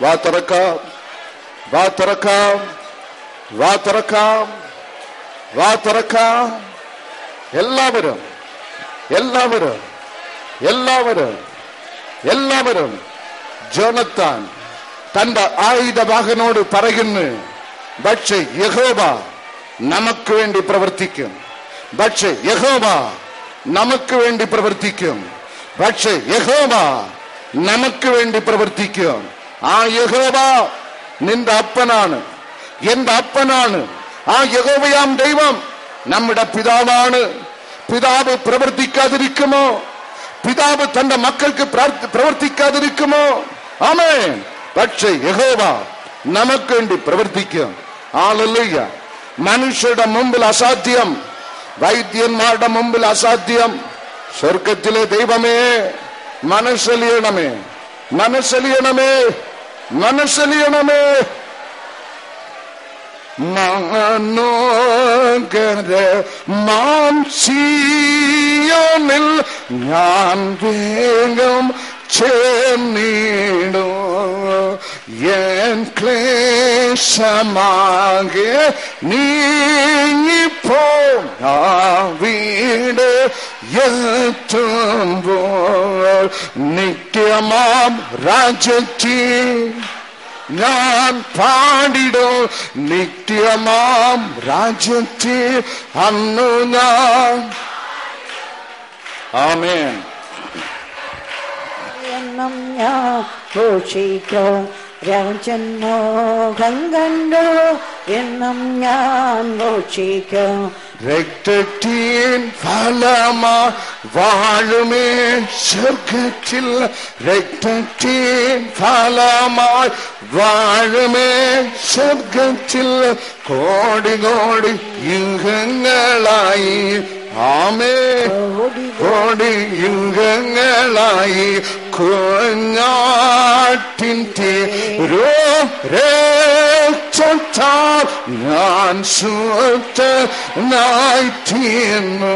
വാ തുറക്കാം, വാ തുറക്കാം, വാ തുറക്കാം, വാ തുറക്കാം. എല്ലാവരും, എല്ലാവരും, എല്ലാവരും, എല്ലാവരും. ജോനത്താൻ തന്റെ ആയുധവാഹനോട് പറയുന്നു, പക്ഷേ യഹോവ നമുക്ക് വേണ്ടി പ്രവർത്തിക്കും, പക്ഷേ യഹോവ നമുക്ക് വേണ്ടി പ്രവർത്തിക്കും, പക്ഷേ യഹോവ നമുക്ക് വേണ്ടി പ്രവർത്തിക്കും. ആ യഹോവ നിന്റെ അപ്പനാണ്, എന്റെ അപ്പനാണ്. ആ യഹോവയാം ദൈവം നമ്മുടെ പിതാവാണ്. പിതാവ് പ്രവർത്തിക്കാതിരിക്കുമോ? പിതാവ് തന്റെ മക്കൾക്ക് പ്രവർത്തിക്കാതിരിക്കുമോ? ആമേൻ. പക്ഷേ യഹോവ നമുക്ക് വേണ്ടി പ്രവർത്തിക്കും. ഹല്ലേലൂയ. മനുഷ്യരുടെ മുമ്പിൽ അസാധ്യം, വൈദ്യന്മാരുടെ മുമ്പിൽ അസാധ്യം. സ്വർഗത്തിലെ ദൈവമേ മനസ്സലിയണമേ, മനസ്സലിയണമേ, മനസ്സലിയണമേ. മനോഹര മാംസിയോനിൽ ഞാൻ വേഗം ചേർന്നിടൂ. എൻ ക്ലേശമാകെ നീങ്ങിപ്പോ വീട് എത്തുമ്പോൾ നിത്യമാം രാജ്യത്തിൽ ഞാൻ പാടിടും. നിത്യമാം രാജ്യത്തിൽ അന്നു ഞാൻ. ആമേൻ. എന്നും ഞാൻ ഘോഷിക്കും രാജന്മോഹം കണ്ടു. എന്നും ഞാൻ ഘോഷിക്കും രക്തത്തിൻ ഫലമാ വാഴുമേ സ്വർഗത്തിൽ. രക്തത്തിൻ ഫലമായി വാഴുമേ സ്വർഗത്തിൽ. കോടി കോടി യുഗങ്ങളായി, ആമേ, കോടി യുഗങ്ങളായി കുഞ്ഞാട്ടിൻ രക്തം തൊട്ടാൽ ഞാൻ ശുദ്ധനായി തീർന്നു.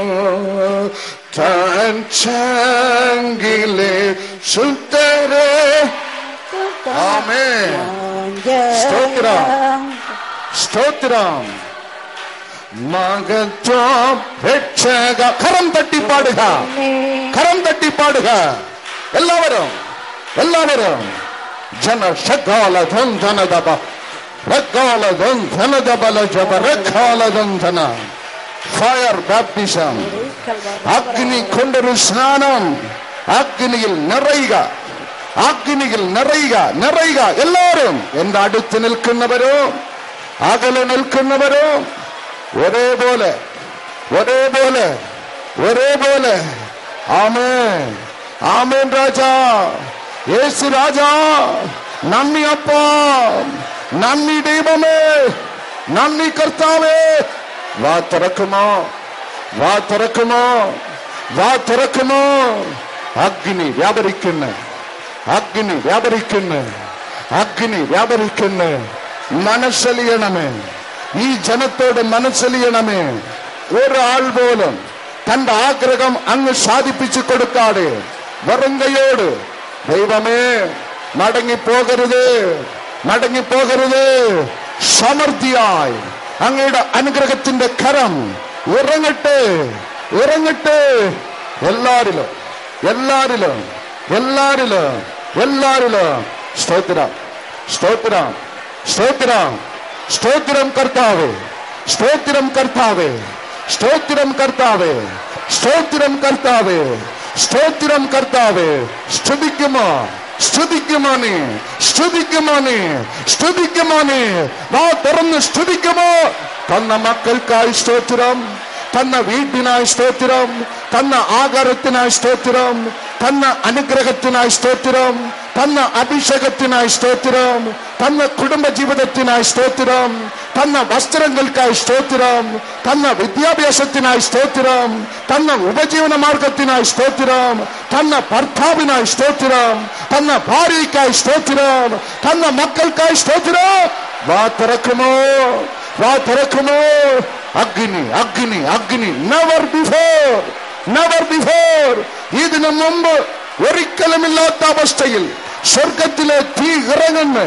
താൻ ചങ്കിലെ ശുദ്ധരെ. ആമേൻ. സ്തോത്രം, സ്തോത്രം. മഹത്വം രക്ഷക. കരം തട്ടി പാടുക, കരം തട്ടി പാടുക. എല്ലാവരും എല്ലാവരും. ജന ഷകാലധം ധനദബ റകാലധം ധനദബല ജബ റകാലധം ധന. Fire baptism. അഗ്നി കൊണ്ടൊരു സ്നാനം. അഗ്നിയിൽ നിറയുക, അഗ്നിയിൽ നിറയുക, നിറയുക. എല്ലാവരും എന്റെ അടുത്ത് നിൽക്കുന്നവരോ അകലെ നിൽക്കുന്നവരോ ഒരേപോലെ, ഒരേപോലെ, ഒരേപോലെ. ആമേൻ, ആമേൻ. രാജാ, യേശു രാജാ, നന്ദി അപ്പാ, നന്ദി ദൈവമേ, നന്ദി കർത്താവേ. വാ തുറക്കുമോ, വാ തുറക്കുമോ, വാ തുറക്കുമോ. അഗ്നി വ്യാപരിക്കുന്നു, അഗ്നി വ്യാപരിക്കുന്നു, അഗ്നി വ്യാപരിക്കുന്നു. മനസ്സലിയണമേ, ഈ ജനത്തോട് മനസ്സലിയണമേ. ഒരാൾ പോലും തന്റെ ആഗ്രഹം അങ്ങ് സാധിപ്പിച്ചു കൊടുക്കാതെ വെറും കൈയോട് ദൈവമേ മടങ്ങിപ്പോകരുത്, മടങ്ങിപ്പോകരുത്. സമൃദ്ധിയായി അങ്ങയുടെ അനുഗ്രഹത്തിന്റെ കരം ഇറങ്ങട്ടെ, ഇറങ്ങട്ടെ. എല്ലാരിലും, എല്ലാരിലും, എല്ലാരിലും, എല്ലാരിലും. സ്തോത്രം, സ്തോത്രം, സ്തോത്രം, സ്തോത്രം കർത്താവേ, സ്തോത്രം കർത്താവേ, സ്തോത്രം കർത്താവേ, സ്തോത്രം കർത്താവേ, സ്തോത്രം കർത്താവേ. സ്തുതിക്കുമോ, സ്തുതിക്കുമോ നീ, സ്തുതിക്കുമോ നീ, സ്തുതിക്കുമോ നീ. വാ തുറന്ന് സ്തുതിക്കുമോ. തന്ന മക്കൾക്കായി സ്തോത്രം, തന്ന വീട്ടിനായി സ്തോത്രം, തന്ന ആഹാരത്തിനായി സ്തോത്രം, തന്ന അനുഗ്രഹത്തിനായി സ്തോത്രം, തന്ന അഭിഷേകത്തിനായി സ്തോത്രം, തന്ന കുടുംബ ജീവിതത്തിനായി സ്തോത്രം, തന്ന വസ്ത്രങ്ങൾക്കായി സ്തോത്രം, തന്ന വിദ്യാഭ്യാസത്തിനായി സ്തോത്രം, തന്ന ഉപജീവന മാർഗത്തിനായി സ്തോത്രം, തന്ന ഭർത്താവിനായി സ്തോത്രം, തന്ന ഭാര്യയ്ക്കായി സ്തോത്രം, തന്ന മക്കൾക്കായി സ്തോത്രം. വാ തുറക്കുമോ, വാ തുറക്കുമോ. അഗ്നി, അഗ്നി, അഗ്നി. Never before, never before. ഇതിനു മുമ്പ് ഒരിക്കലുമില്ലാത്ത അവസ്ഥയിൽ സ്വർഗത്തിലെ തീ ഇറങ്ങുന്നു.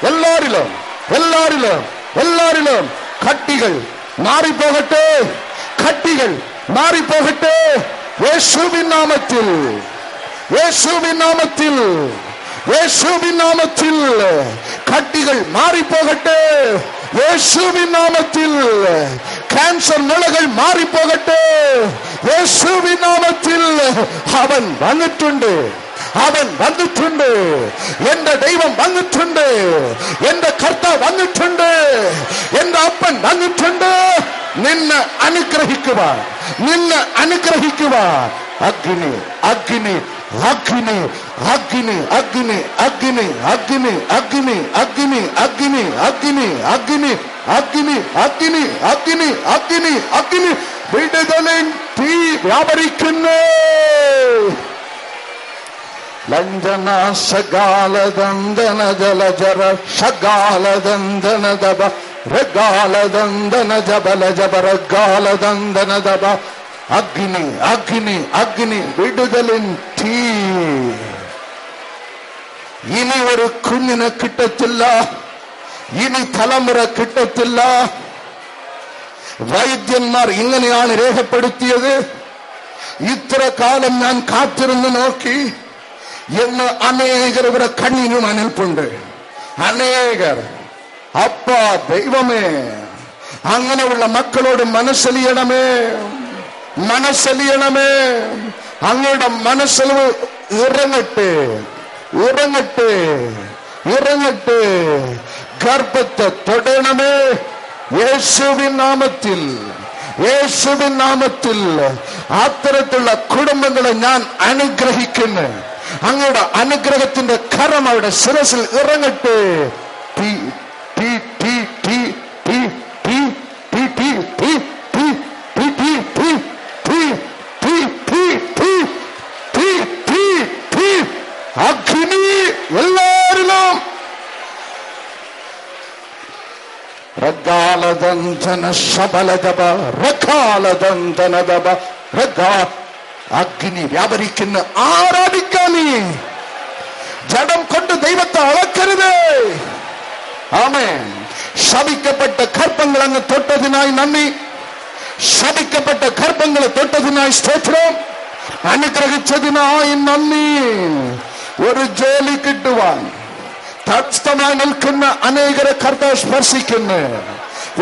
എല്ലാരിലും, എല്ലാരിലും, എല്ലാരിലും. കട്ടികൾ മാറിപ്പോകട്ടെ, കട്ടികൾ മാറിപ്പോകട്ടെ. യേശുവിൻ നാമത്തിൽ, യേശുവിൻ നാമത്തിൽ, യേശുവിൻ നാമത്തിൽ. കട്ടികൾ മാറിപ്പോകട്ടെ, യേശുവിൻ നാമത്തിൽ. ക്യാൻസർ മുളകൾ മാറിപ്പോകട്ടെ, യേശുവിൻ നാമത്തിൽ. അവൻ വന്നിട്ടുണ്ട്, അവൻ വന്നിട്ടുണ്ട്. എന്റെ ദൈവം വന്നിട്ടുണ്ട്, എന്റെ കർത്താവ് വന്നിട്ടുണ്ട്, എന്റെ അപ്പൻ വന്നിട്ടുണ്ട്. നിന്നെ അനുഗ്രഹിക്കുവാൻ, നിന്നെ അനുഗ്രഹിക്കുവാൻ. അഗ്നി, അഗ്നി, അഗ്നി, അഗ്നി, അഗ്നി, അഗ്നി, അഗ്നി, അഗ്നി, അഗ്നി, അഗ്നി, അഗ്നി, അഗ്നി, അഗ്നി, അഗ്നി, അഗ്നി, അഗ്നി, അഗ്നി. വിടുതലിൻ തീ വ്യാപരിക്കുന്നു. ലഞ്ജന ശകാലദന്തന ജലജര ശകാലദന്തന ദബ രഗാലദന്തന ജബല ജബ രഗാലദന്തന ദബ. അഗ്നി, അഗ്നി, അഗ്നി. വിടുതലിൻ തീ. ഇനി ഒരു കുഞ്ഞിനെ കിട്ടത്തില്ല, ഇനി തലമുറ കിട്ടത്തില്ല. വൈദ്യന്മാർ ഇങ്ങനെയാണ് രേഖപ്പെടുത്തിയത്. ഇത്ര കാലം ഞാൻ കാത്തിരുന്ന് നോക്കി എന്ന് അനേകർ ഇവിടെ കണ്ണീരും അനിൽപ്പുണ്ട്. അനേകർ. അപ്പാ ദൈവമേ, അങ്ങനെയുള്ള മക്കളോട് മനസ്സലിയണമേ, മനസ്സലിയണമേ. അങ്ങയുടെ മനസ്സലിവ് ഇറങ്ങട്ടെ, ഇറങ്ങട്ടെ, ഇറങ്ങട്ടെ. ഗർഭത്തെ തൊടണമേ യേശുവിൻ നാമത്തിൽ, യേശുവിൻ നാമത്തിൽ. അത്തരത്തിലുള്ള കുടുംബങ്ങളെ ഞാൻ അനുഗ്രഹിക്കുന്നു. അങ്ങയുടെ അനുഗ്രഹത്തിന്റെ കരം അവിടെ ശിരസിൽ ഇറങ്ങട്ടെ. തീ, തീ, തീ, തീ, തീ, തീ, തീ, തീ, തീ, തീ, തീ, തീ, തീ, തീ, തീ, തീ, തീ, തീ, തീ, തീ. അഗ്നി എല്ലാരിലും. അഗ്നി വ്യാപരിക്കുന്ന ആരാധിക്കാനീ ജഡം കൊണ്ട് ദൈവത്തെ അളക്കരുത്. ആമേൻ. ശപിക്കപ്പെട്ട ഗർഭങ്ങൾ അങ്ങ് തൊട്ടതിനായി നന്ദി. ശപിക്കപ്പെട്ട ഗർഭങ്ങളെ തൊട്ടതിനായി സ്തോത്രം. അനുഗ്രഹിച്ചതിനായി നന്ദി. ഒരു ജോലി കിട്ടുവാൻ തടസ്സമായി നിൽക്കുന്ന അനേകരെ കർത്താവ് സ്പർശിക്കുന്നു.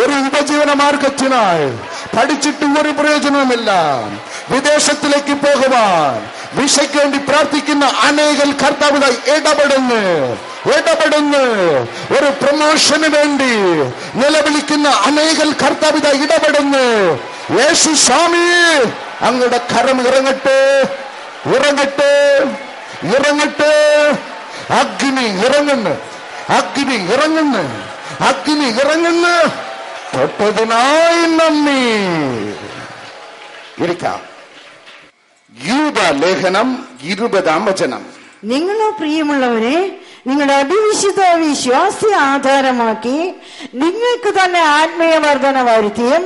ഒരു ഉപജീവന മാർഗത്തിനായി പഠിച്ചിട്ട് ഒരു പ്രയോജനവുമില്ല, വിദേശത്തിലേക്ക് പോകുവാൻ വിസയ്ക്ക് വേണ്ടി പ്രാർത്ഥിക്കുന്ന അനേകർ കർത്താവ് ഇടപെടുന്നു. ഒരു പ്രമോഷന് വേണ്ടി നിലവിളിക്കുന്ന അനേകർ കർത്താവ് ഇടപെടുന്നു. യേശു സ്വാമി അങ്ങയുടെ കരം ഇറങ്ങട്ടെ, ഇറങ്ങട്ടെ, ഇറങ്ങട്ടെ. അഗ്നി ഇറങ്ങുന്നു, അഗ്നി ഇറങ്ങുന്നു, അഗ്നി ഇറങ്ങുന്നു. തൊട്ടതിനായി നന്ദി. ഇരിക്കാം. യൂദ ലേഖനം 20-ാം വചനം. നിങ്ങളോ പ്രിയമുള്ളവരെ, നിങ്ങളുടെ അതിവിശുദ്ധ വിശ്വാസത്തെ ആധാരമാക്കി നിങ്ങൾക്ക് തന്നെ ആത്മീയ വർധന വരുത്തിയും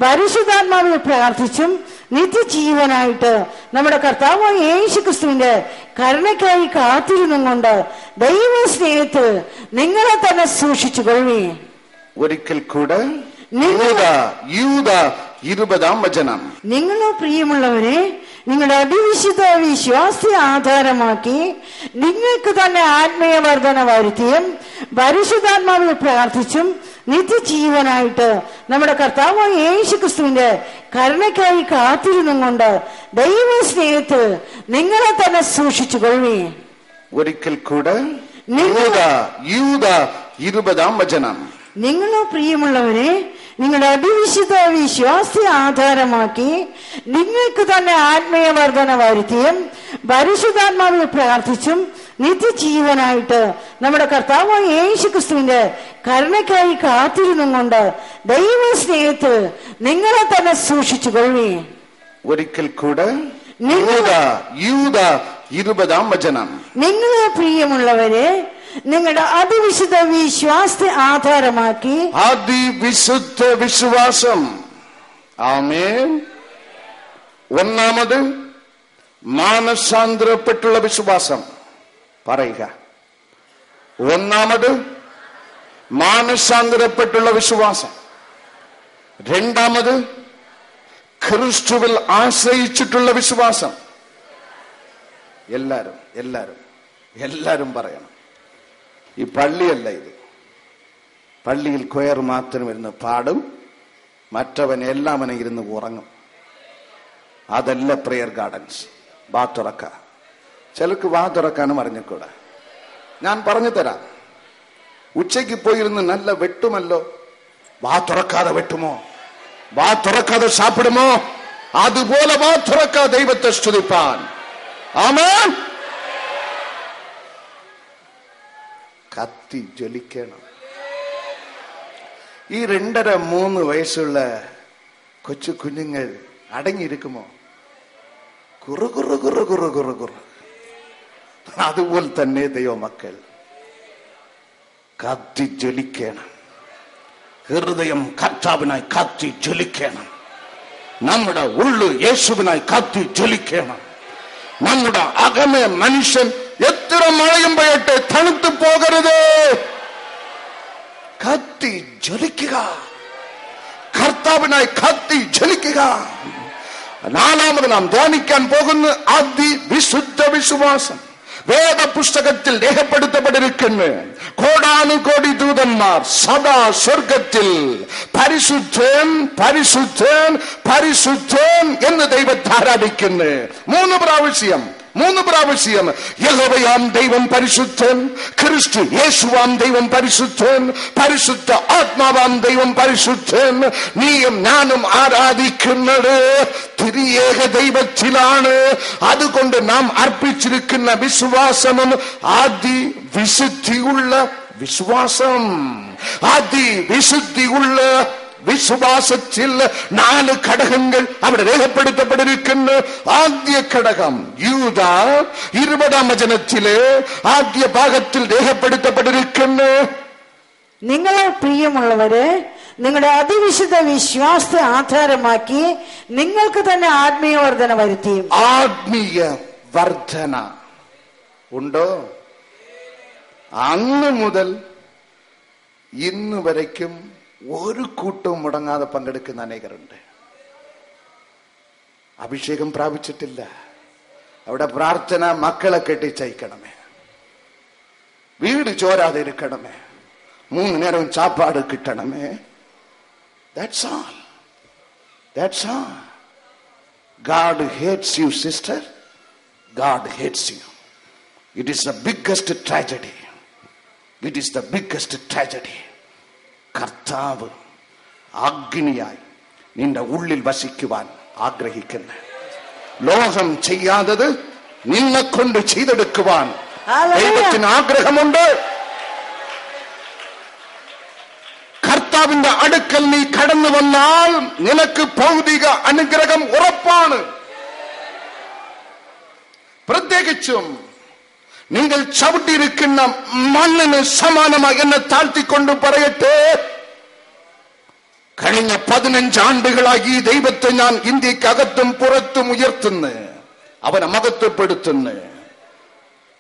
പരിശുദ്ധാത്മാവിൽ പ്രാർത്ഥിച്ചും നിത്യജീവനായിട്ട് നമ്മുടെ കർത്താവായ യേശുക്രിസ്തുവിന്റെ കരുണയ്ക്കായി കാത്തിരുന്നും കൊണ്ട് ദൈവ സ്നേഹത്തിൽ നിങ്ങളെ തന്നെ സൂക്ഷിച്ചു കൊള്ളുവീൻ. ഒരിക്കൽ കൂടെ യൂദ 20-ാം വചനം. നിങ്ങളോ പ്രിയമുള്ളവരെ, നിങ്ങളുടെ അതിവിശുദ്ധ വിശ്വാസത്തെ ആധാരമാക്കി നിങ്ങൾക്ക് തന്നെ ആത്മീയ വർധന വരുത്തിയും പരിശുദ്ധാത്മാവിൽ പ്രാർത്ഥിച്ചും നിത്യജീവനായിട്ട് നമ്മുടെ കർത്താവായ യേശുക്രിസ്തുവിന്റെ കരുണയ്ക്കായി കാത്തിരുന്നും കൊണ്ട് ദൈവ സ്നേഹത്തിൽ നിങ്ങളെ തന്നെ സൂക്ഷിച്ചു കൊള്ളുവീൻ. ഒരിക്കൽ കൂടെ യൂദ 20-ാം വചനം. നിങ്ങളോ പ്രിയമുള്ളവരെ, നിങ്ങളുടെ അതിവിശുദ്ധ വിശ്വാസത്തെ ആധാരമാക്കി നിങ്ങൾക്ക് തന്നെ ആത്മീയ വർധന വരുത്തിയും പരിശുദ്ധാത്മാവിൽ പ്രാർത്ഥിച്ചും നിത്യജീവനായിട്ട് നമ്മുടെ കർത്താവായ യേശുക്രിസ്തുവിന്റെ കരുണയ്ക്കായി കാത്തിരുന്നും കൊണ്ട് ദൈവ സ്നേഹത്തിൽ നിങ്ങളെ തന്നെ സൂക്ഷിച്ചു കൊള്ളുവീൻ. ഒരിക്കൽ കൂടെ യൂദ 20-ാം വചനം. നിങ്ങളെ പ്രിയമുള്ളവരെ, നിങ്ങളുടെ അതിവിശുദ്ധ വിശ്വാസത്തെ ആധാരമാക്കി അതിവിശുദ്ധ വിശ്വാസം. ആമേൻ. ഒന്നാമത് മാനസാന്തരപ്പെട്ടുള്ള വിശ്വാസം. പറയുക. ഒന്നാമത് മാനസാന്തരപ്പെട്ടുള്ള വിശ്വാസം. രണ്ടാമത് ക്രിസ്തുവിൽ ആശ്രയിച്ചിട്ടുള്ള വിശ്വാസം. എല്ലാരും എല്ലാരും എല്ലാരും പറയണം. ഈ പള്ളിയല്ല ഇത്. പള്ളിയിൽ കൊയർ മാത്രം ഇരുന്ന് പാടും, മറ്റവൻ എല്ലാവനും ഇരുന്ന് ഉറങ്ങും. അതല്ല പ്രെയർ ഗാർഡൻസ്. വാ തുറക്ക. ചിലർക്ക് വാ തുറക്കാനും അറിഞ്ഞൂടാ. ഞാൻ പറഞ്ഞു തരാം. ഉച്ചയ്ക്ക് പോയിരുന്ന് നല്ല വെട്ടുമല്ലോ. വാ തുറക്കാതെ വെട്ടുമോ? വാ തുറക്കാതെ സാപ്പിടുമോ? അതുപോലെ വാ തുറക്കാ ദൈവത്തെ സ്തുതിപ്പാൻ. ആമേൻ. കത്തി ജ്വലിക്കണം. ഈ 2.5-3 വയസ്സുള്ള കൊച്ചു കുഞ്ഞുങ്ങൾ അടങ്ങിയിരിക്കുമോ? കുറു കുറു കുറു കുറു കുറു കുറു. അതുപോലെ തന്നെ ദൈവമക്കൾ കത്തി ജ്വലിക്കണം. ഹൃദയം കർത്താവിനായി കത്തി ജ്വലിക്കണം. നമ്മുടെ ഉള്ളു യേശുവിനായി കത്തി ജ്വലിക്കണം. നമ്മുടെ അകമേ മനുഷ്യൻ എത്ര മഴയും പെയ്യട്ടെ തണുത്തു പോകരുത്. കത്തി ജ്വലിക്കുക. കർത്താവിനായി കത്തി ജ്വലിക്കുക. നാലാമത് നാം ധ്യാനിക്കാൻ പോകുന്ന അതിവിശുദ്ധ വിശ്വാസം. വേദപുസ്തകത്തിൽ രേഖപ്പെടുത്തപ്പെട്ടിരിക്കുന്നു. കോടാനുകോടി ദൂതന്മാർ സദാ സ്വർഗത്തിൽ പരിശുദ്ധൻ പരിശുദ്ധൻ പരിശുദ്ധൻ എന്ന് ദൈവത്തെ ആരാധിക്കുന്നു. 3 പ്രാവശ്യം യഹോവയാം ദൈവം പരിശുദ്ധൻ, ക്രിസ്തു യേശുവാം ദൈവം പരിശുദ്ധൻ, പരിശുദ്ധ ആത്മാവാം ദൈവം പരിശുദ്ധൻ. നീയും ഞാനും ആരാധിക്കുന്നത് ത്രിയേക ദൈവത്തിലാണ്. അതുകൊണ്ട് നാം അർപ്പിച്ചിരിക്കുന്ന വിശ്വാസവും അതിവിശുദ്ധിയുള്ള വിശ്വാസം. അതിവിശുദ്ധിയുള്ള വിശ്വാസത്തിൽ 4 ഘടകങ്ങൾ അവിടെ രേഖപ്പെടുത്തപ്പെട്ടിരിക്കുന്നു. ആദ്യ ഘടകം യൂദ 20-ാം വചനത്തിലെ ആദ്യ ഭാഗത്തിൽ രേഖപ്പെടുത്തപ്പെട്ടിരിക്കുന്നു. നിങ്ങളെ പ്രിയമുള്ളവരെ, നിങ്ങളുടെ അതിവിശുദ്ധ വിശ്വാസത്തെ ആധാരമാക്കി നിങ്ങൾക്ക് തന്നെ ആത്മീയ വർധന വരുത്തി. ആത്മീയ വർധന ഉണ്ടോ? അന്ന് മുതൽ ഇന്ന് വരയ്ക്കും ഒരു കൂട്ടവും മുടങ്ങാതെ പങ്കെടുക്കുന്ന അനേകരുണ്ട്. അഭിഷേകം പ്രാപിച്ചിട്ടില്ല. അവിടെ പ്രാർത്ഥന, മക്കളെ കെട്ടിച്ചയക്കണമേ, വീട് ചോരാതെ ഇരിക്കണമേ, 3 നേരവും ചാപ്പാട് കിട്ടണമേ. That's all. That's all. God hates you, sister. God hates you. It is the biggest tragedy. It is the biggest tragedy. കർത്താവ് അഗ്നിയായി നിന്റെ ഉള്ളിൽ വസിക്കുവാൻ ആഗ്രഹിക്കുന്നു. ലോകം ചെയ്യാത്തത് നിന്നെ കൊണ്ട് ചെയ്തെടുക്കുവാൻ ദൈവത്തിന് ആഗ്രഹമുണ്ട്. കർത്താവിന്റെ അടുക്കൽ നീ കടന്നു വന്നാൽ നിനക്ക് ഭൗതിക അനുഗ്രഹം ഉറപ്പാണ്. പ്രത്യേകിച്ചും നിങ്ങൾ ചവിട്ടിയിരിക്കുന്ന മണ്ണിന് സമാനമായി എന്നെ താഴ്ത്തിക്കൊണ്ട് പറയട്ടെ, കഴിഞ്ഞ 15 ആണ്ടുകളായി ഈ ദൈവത്തെ ഞാൻ ഇന്ത്യക്കകത്തും പുറത്തും ഉയർത്തുന്നു, അവനെ മഹത്വപ്പെടുത്തുന്നു.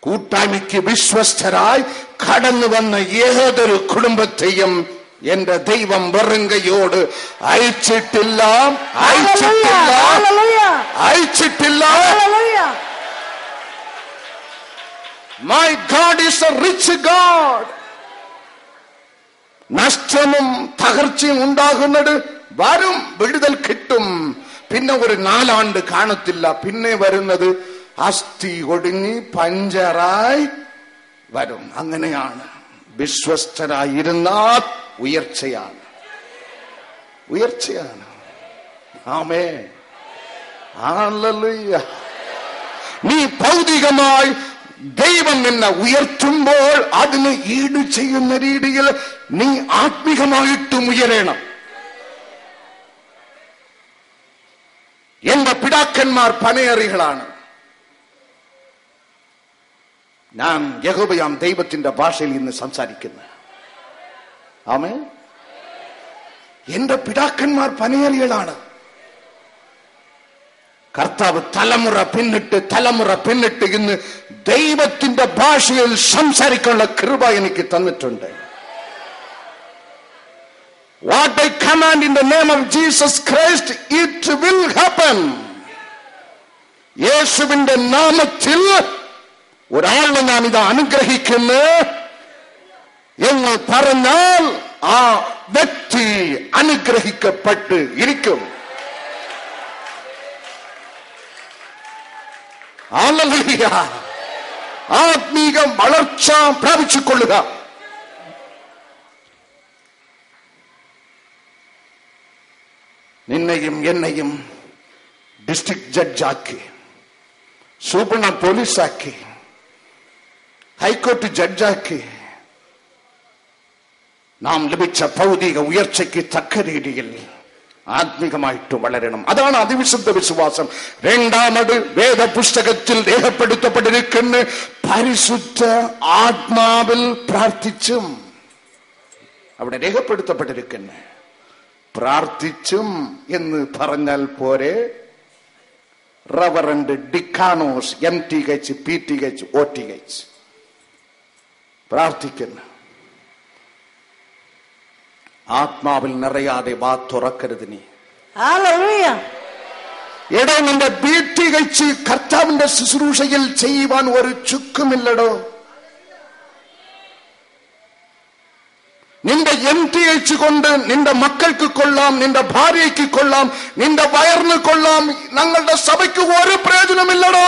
കൂട്ടായ്മയ്ക്ക് വിശ്വസ്തരായി കടന്നു വന്ന ഏതൊരു കുടുംബത്തെയും എന്റെ ദൈവം വെറുങ്കയോട് അയച്ചിട്ടില്ല, അയച്ചിട്ടില്ല, അയച്ചിട്ടില്ല. My God is a rich God. നഷ്ടവും തകർച്ചയും ഉണ്ടാകുന്നത് വരും, വിടുതൽ കിട്ടും. പിന്നെ ഒരു 4 ആണ്ട് കാണത്തില്ല. പിന്നെ വരുന്നത് അസ്ഥി ഒടുങ്ങി പഞ്ചറായി വരും. അങ്ങനെയാണ്. വിശ്വസ്തരായിരുന്നാൽ ഉയർച്ചയാണ്, ഉയർച്ചയാണ്. ആമേൻ, ഹല്ലേലൂയ. നീ ഭൗതികമായി ദൈവം നിന്നെ ഉയർത്തുമ്പോൾ അതിന് ഈട് ചെയ്യുന്ന രീതിയിൽ നീ ആത്മീകമായിട്ടും ഉയരണം. എന്റെ പിതാക്കന്മാർ പനയേറികളാണ്. ഞാൻ യഹോവയാം ദൈവത്തിന്റെ ഭാഷയിൽ ഇന്ന് സംസാരിക്കുന്നു. ആമേൻ. എന്റെ പിതാക്കന്മാർ പനയേറികളാണ്. കർത്താവ് തലമുറ പിന്നിട്ട് ഇന്ന് ദൈവത്തിന്റെ ഭാഷയിൽ സംസാരിക്കാനുള്ള കൃപ എനിക്ക് തന്നിട്ടുണ്ട്. What I command in the name of Jesus Christ, it will happen. യേശുവിന്റെ നാമത്തിൽ ഒരാളെ ഞാൻ ഇത് അനുഗ്രഹിക്കുന്നു എന്ന് പറഞ്ഞാൽ ആ വ്യക്തി അനുഗ്രഹിക്കപ്പെട്ട് ഇരിക്കും. ഹല്ലേലൂയ. ആത്മീക വളർച്ച പ്രാപിച്ചുകൊള്ളുക. നിന്നെയും എന്നെയും ഡിസ്ട്രിക്ട് ജഡ്ജാക്കി, സൂപ്പർണ പോലീസാക്കി, ഹൈക്കോടതി ജഡ്ജാക്കി നാം ലഭിച്ച ഭൗതിക ഉയർച്ചയ്ക്ക് തക്ക രീതിയിൽ ആത്മീകമായിട്ട് വളരണം. അതാണ് അതിവിശുദ്ധ വിശ്വാസം. രണ്ടാമത് വേദപുസ്തകത്തിൽ രേഖപ്പെടുത്തപ്പെട്ടിരിക്കുന്ന പരിശുദ്ധ ആത്മാവിൽ പ്രാർത്ഥിച്ചും, അവിടെ രേഖപ്പെടുത്തപ്പെട്ടിരിക്കുന്ന പ്രാർത്ഥിച്ചും എന്ന് പറഞ്ഞാൽ പോരെ. റവറന്റ് ഡിക്കാനോസ് MTH PTH OTH പ്രാർത്ഥിക്കുന്നു. ആത്മാവിൽ നിറയാതെ വാ തുറക്കരുത് നീ. എടോ, നിന്റെ BTH കർത്താവിന്റെ ശുശ്രൂഷയിൽ ചെയ്യുവാൻ ഒരു ചുക്കുമില്ലടോ. നിന്റെ MTH കൊണ്ട് നിന്റെ മക്കൾക്ക് കൊള്ളാം, നിന്റെ ഭാര്യയ്ക്ക് കൊള്ളാം, നിന്റെ വയറിന് കൊള്ളാം, ഞങ്ങളുടെ സഭയ്ക്ക് ഒരു പ്രയോജനമില്ലടോ.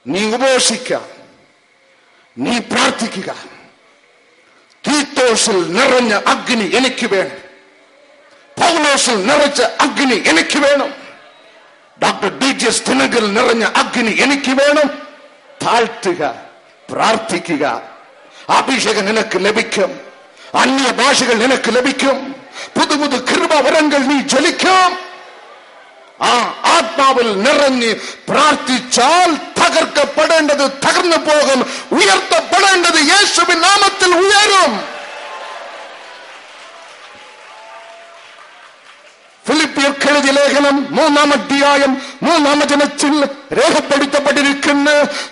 നീ ഉപേക്ഷിക്ക, നീ പ്രാർത്ഥിക്കുക. തീത്തോസിൽ നിറഞ്ഞ അഗ്നി എനിക്ക് വേണം, പൗലോസിൽ നിറച്ച അഗ്നി എനിക്ക് വേണം, ഡോക്ടർ DJ തിനകിൽ നിറഞ്ഞ അഗ്നി എനിക്ക് വേണം. താഴ്ത്തുക, പ്രാർത്ഥിക്കുക. അഭിഷേകം നിനക്ക് ലഭിക്കും, അന്യ ഭാഷകൾ നിനക്ക് ലഭിക്കും, പുതു പുതു കൃപാവരങ്ങൾ നീ ജ്വലിക്കും. ആ ആത്മാവിൽ നിറഞ്ഞ് പ്രാർത്ഥിച്ചാൽ തകർക്കപ്പെടേണ്ടത് തകർന്നു പോകും, ഉയർത്തപ്പെടേണ്ടത് യേശുവിൻ നാമത്തിൽ ഉയരും. ഫിലിപ്പിയർക്ക് എഴുതിയ ലേഖനം 3-ാം അധ്യായം 3-ാം വചനത്തിൽ രേഖപ്പെടുത്തപ്പെട്ടിരിക്കുന്ന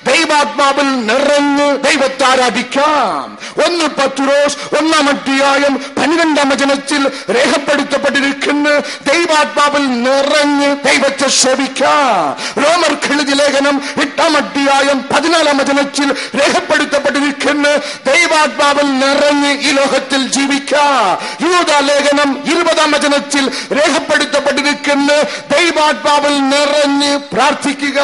ദൈവാത്മാവിൽ നിറഞ്ഞ് ദൈവത്തെ ആരാധിക്കാം. 1 പത്രോസ് 1-ാം അധ്യായം 12-ാം വചനത്തിൽ രേഖപ്പെടുത്തപ്പെട്ടിരിക്കുന്ന ദൈവാത്മാവിൽ നിറഞ്ഞ് ദൈവത്തെ സേവിക്കാം. റോമർക്ക് എഴുതിയ ലേഖനം 8-ാം അധ്യായം 14-ാം വചനത്തിൽ രേഖപ്പെടുത്തപ്പെട്ടിരിക്കുന്ന ദൈവാത്മാവിൽ നിറഞ്ഞ് ഈ ലോകത്തിൽ ജീവിക്കാം. യൂദാ ലേഖനം 20-ാം വചനത്തിൽ രേഖപ്പെടുത്തപ്പെട്ടിരിക്കുന്ന ദൈവാത്മാവിൽ നിറഞ്ഞ് പ്രാർത്ഥിക്കുക.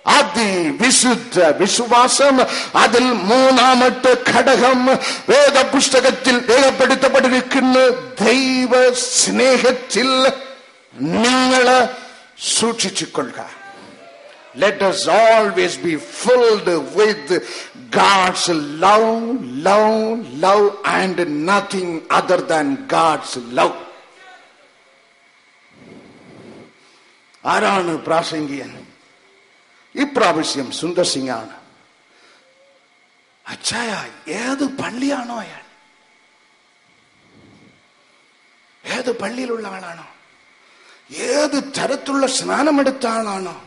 അതിവിശുദ്ധ വിശ്വാസം, അതിൽ 3-ാമത്തെ ഘടകം വേദപുസ്തകത്തിൽ രേഖപ്പെടുത്തപ്പെട്ടിരിക്കുന്ന ദൈവ സ്നേഹത്തിൽ നിങ്ങളെ സൂക്ഷിച്ചുകൊള്ളുക. Let us always be filled with God's love, love, love, and nothing other than God's love. ആരാണ് പ്രാസംഗികൻ? ഇപ്രാവശ്യം സുന്ദർ സിംഗ് ആണ്. അച്ചായ, ഏത് പള്ളിയാണോ അയാൾ? ഏത് പള്ളിയിലുള്ള ആളാണോ? ഏത് തരത്തിലുള്ള സ്നാനമെടുത്ത ആളാണോ?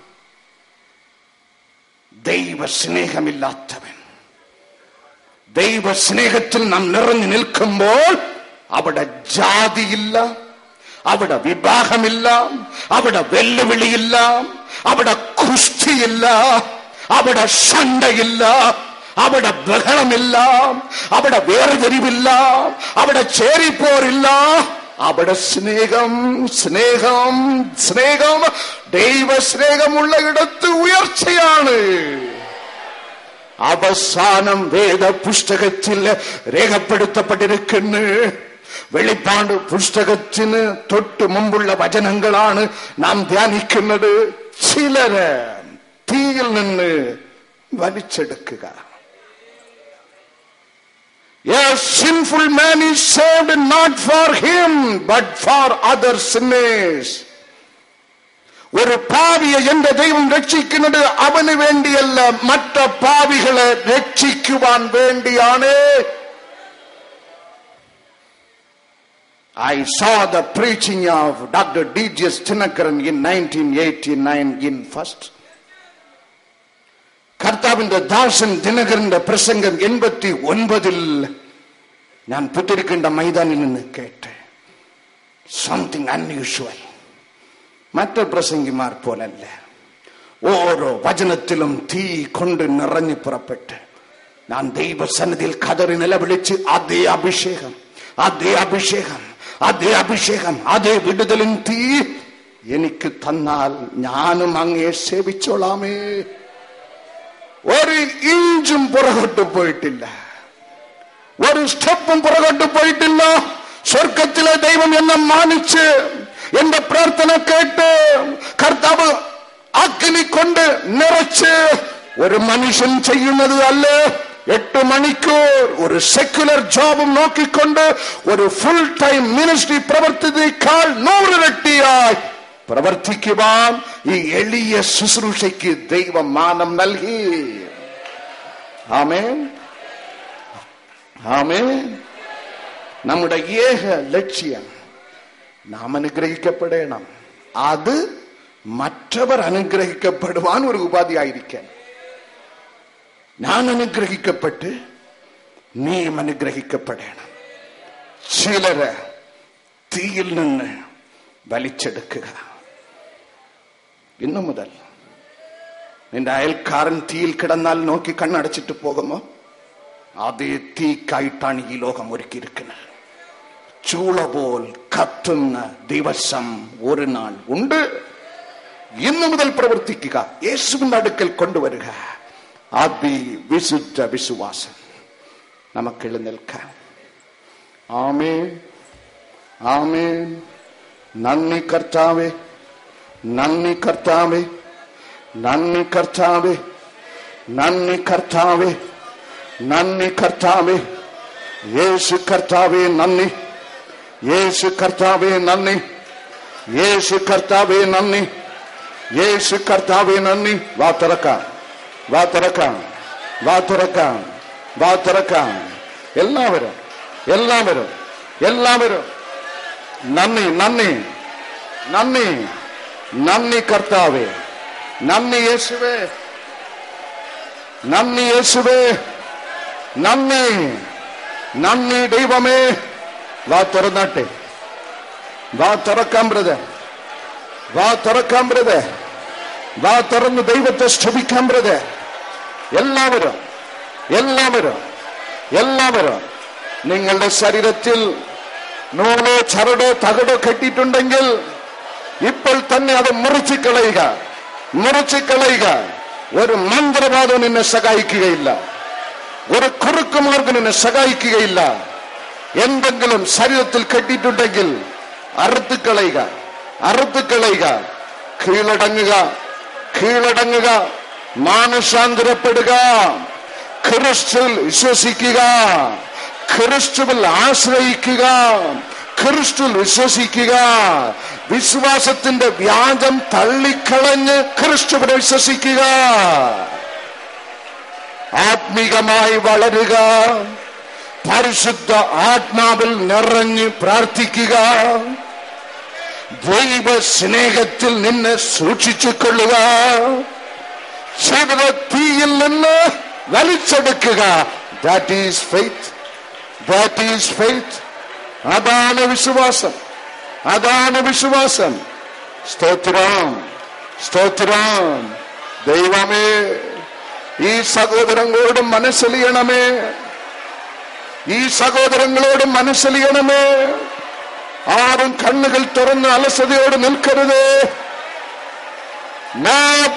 ദൈവസ്നേഹമില്ലാത്തവൻ. ദൈവസ്നേഹത്തിൽ നാം നിറഞ്ഞു നിൽക്കുമ്പോൾ അവിടെ ജാതിയില്ല, അവിടെ വിവാഹമില്ല, അവിടെ വെല്ലുവിളിയില്ല, അവിടെ കുസ്തിയില്ല, അവിടെ ശണ്ടയില്ല, അവിടെ ബഹളമില്ല, അവിടെ വേർതിരിവില്ല, അവിടെ ചേരിപ്പോരില്ല. അവിടെ സ്നേഹം, സ്നേഹം, സ്നേഹം. ദൈവസ്നേഹമുള്ള ഇടത്ത് ഉയർച്ചയാണ്. അവസാനം വേദപുസ്തകത്തിൽ രേഖപ്പെടുത്തപ്പെട്ടിരിക്കുന്നു. വെളിപ്പാട് പുസ്തകത്തിന് തൊട്ട് മുമ്പുള്ള വചനങ്ങളാണ് നാം ധ്യാനിക്കുന്നത്. ചിലര് തീയിൽ നിന്ന് വലിച്ചെടുക്കുക. A sinful man is saved not for him but for other sinners. ഒരു പാവിയെ എന്റെ ദൈവം രക്ഷിക്കുന്നത് അവന് വേണ്ടിയല്ല, മറ്റ പാവികളെ രക്ഷിക്കുവാൻ വേണ്ടിയാണ്. I saw the preaching of Dr. D.J. Tinakaran in 1989 in first. കർത്താവിന്റെ ദാസൻ ദിനകരന്റെ പ്രസംഗം 89 ഞാൻ പുത്തിരിക്കേണ്ട മൈതാനിൽ നിന്ന് കേട്ട്. Something unusual. മറ്റു പ്രസംഗിമാർ പോലല്ല. ഓരോ വചനത്തിലും തീ കൊണ്ട് നിറഞ്ഞു പുറപ്പെട്ട് ഞാൻ ദൈവസന്നിധിയിൽ കതറി നിലവിളിച്ച് അതേ അഭിഷേകം, അതേ അഭിഷേകം, അതേ അഭിഷേകം, അതേ വിടുതലിൻ തീ എനിക്ക് തന്നാൽ ഞാനും അങ്ങേ സേവിച്ചോളാമേ. ഒരു ഇഞ്ചും പുറകോട്ട് പോയിട്ടില്ല, ഒരു സ്റ്റെപ്പും പുറകോട്ട് പോയിട്ടില്ല. സ്വർഗത്തിലെ ദൈവം എന്നെ മാനിച്ച് എന്റെ പ്രാർത്ഥന കേട്ട് കർത്താവ് അഗ്നി കൊണ്ട് നിറച്ച് ഒരു മനുഷ്യൻ ചെയ്യുന്നത് അല്ല. 8 മണിക്കൂർ ഒരു സെക്യുലർ ജോബും നോക്കിക്കൊണ്ട് ഒരു ഫുൾ ടൈം മിനിസ്ട്രി പ്രവർത്തിയേക്കാൾ 100 ഇരട്ടിയായി പ്രവർത്തിക്കുവാൻ ഈ എളിയ ശുശ്രൂഷയ്ക്ക് ദൈവം മാനം നൽകി. ആമേൻ, ആമേൻ. നമ്മുടെ ഏക ലക്ഷ്യം നാം അനുഗ്രഹിക്കപ്പെടണം. അത് മറ്റവർ അനുഗ്രഹിക്കപ്പെടുവാൻ ഒരു ഉപാധിയായിരിക്കാൻ. ഞാൻ അനുഗ്രഹിക്കപ്പെട്ട് നീയും അനുഗ്രഹിക്കപ്പെടണം. ചിലര് തീയിൽ നിന്ന് വലിച്ചെടുക്കുക. ഇന്നു മുതൽ നിന്റെ അയൽക്കാരൻ തീയിൽ കിടന്നാൽ നോക്കി കണ്ണടച്ചിട്ട് പോകുമോ? അതേ തീക്കായിട്ടാണ് ഈ ലോകം ഒരുക്കിയിരിക്കുന്നത്. ചൂള പോൽ കത്തുന്ന ദിവസം ഒരു നാൾ ഉണ്ട്. ഇന്നു മുതൽ പ്രവർത്തിക്കുക. യേശുവിന്റെ അടുക്കൽ കൊണ്ടുവരിക. അതിവിശുദ്ധ വിശ്വാസം. നമുക്ക് എഴുന്നേൽക്കാം. ആമേൻ, ആമേൻ. നന്ദി കർത്താവേ, നന്ദി കർത്താവേ, നന്ദി കർത്താവേ, നന്ദി കർത്താവേ, നന്ദി കർത്താവേ. യേശു കർത്താവേ നന്ദി, യേശു കർത്താവേ നന്ദി, യേശു കർത്താവേ നന്ദി, യേശു കർത്താവേ നന്ദി. വാ തുറക്കാം, വാ തുറക്കാം, വാ തുറക്കാം, വാ തുറക്കാം. എല്ലാവരും എല്ലാവരും എല്ലാവരും നന്ദി, നന്ദി, നന്ദി, നന്ദി കർത്താവേ, നന്ദി യേശുവേ, നന്ദി യേശുവേ, നന്ദി, നന്ദി ദൈവമേ. വാ തുറന്നാട്ടെ, വാ തുറക്കാം ബ്രദർ, വാ തുറക്കാം ബ്രദർ, വാ തുറന്ന് ദൈവത്തെ സ്തുതിക്കാം ബ്രദർ. എല്ലാവരും എല്ലാവരും എല്ലാവരും നിങ്ങളുടെ ശരീരത്തിൽ നൂലോ ചരടോ തകടോ കെട്ടിയിട്ടുണ്ടെങ്കിൽ ഇപ്പോൾ തന്നെ അത് മുറിച്ചു കളയുക, മുറിച്ചു കളയുക. ഒരു മന്ത്രവാദം നിന്നെ സഹായിക്കുകയില്ല, ഒരു കുറുക്കുമാർഗം നിന്നെ സഹായിക്കുകയില്ല. എന്തെങ്കിലും ശരീരത്തിൽ കെട്ടിയിട്ടുണ്ടെങ്കിൽ അറുത്ത് കളയുക, അറുത്ത് കളയുക. കീഴടങ്ങുക, കീഴടങ്ങുക, മാനസാന്തരപ്പെടുക, ക്രിസ്തുവിൽ വിശ്വസിക്കുക, ക്രിസ്തുവിൽ ആശ്രയിക്കുക, ക്രിസ്തുവിൽ വിശ്വസിക്കുക. വിശ്വാസത്തിന്റെ വ്യാജം തള്ളിക്കളഞ്ഞ് ക്രിസ്തുവിൽ വിശ്വസിക്കുക. ആത്മീകമായി വളരുക, പരിശുദ്ധ ആത്മാവിൽ നിറഞ്ഞ് പ്രാർത്ഥിക്കുക. ദൈവ സ്നേഹത്തിൽ നിന്നെ സൂക്ഷിച്ചു കൊള്ളുക. ജീവിത തീയിൽ നിന്ന് വലിച്ചെടുക്കുക. That is faith, that is faith. അതാണ് വിശ്വാസം, അതാണ് വിശ്വാസം. സ്തോത്രം, സ്തോത്രം. ദൈവമേ, ഈ സഹോദരങ്ങളോട് മനസ്സലിയണമേ, ഈ സഹോദരങ്ങളോട് മനസ്സലിയണമേ. ആരും കണ്ണുകൾ തുറന്ന് അലസതയോട് നിൽക്കരുത്.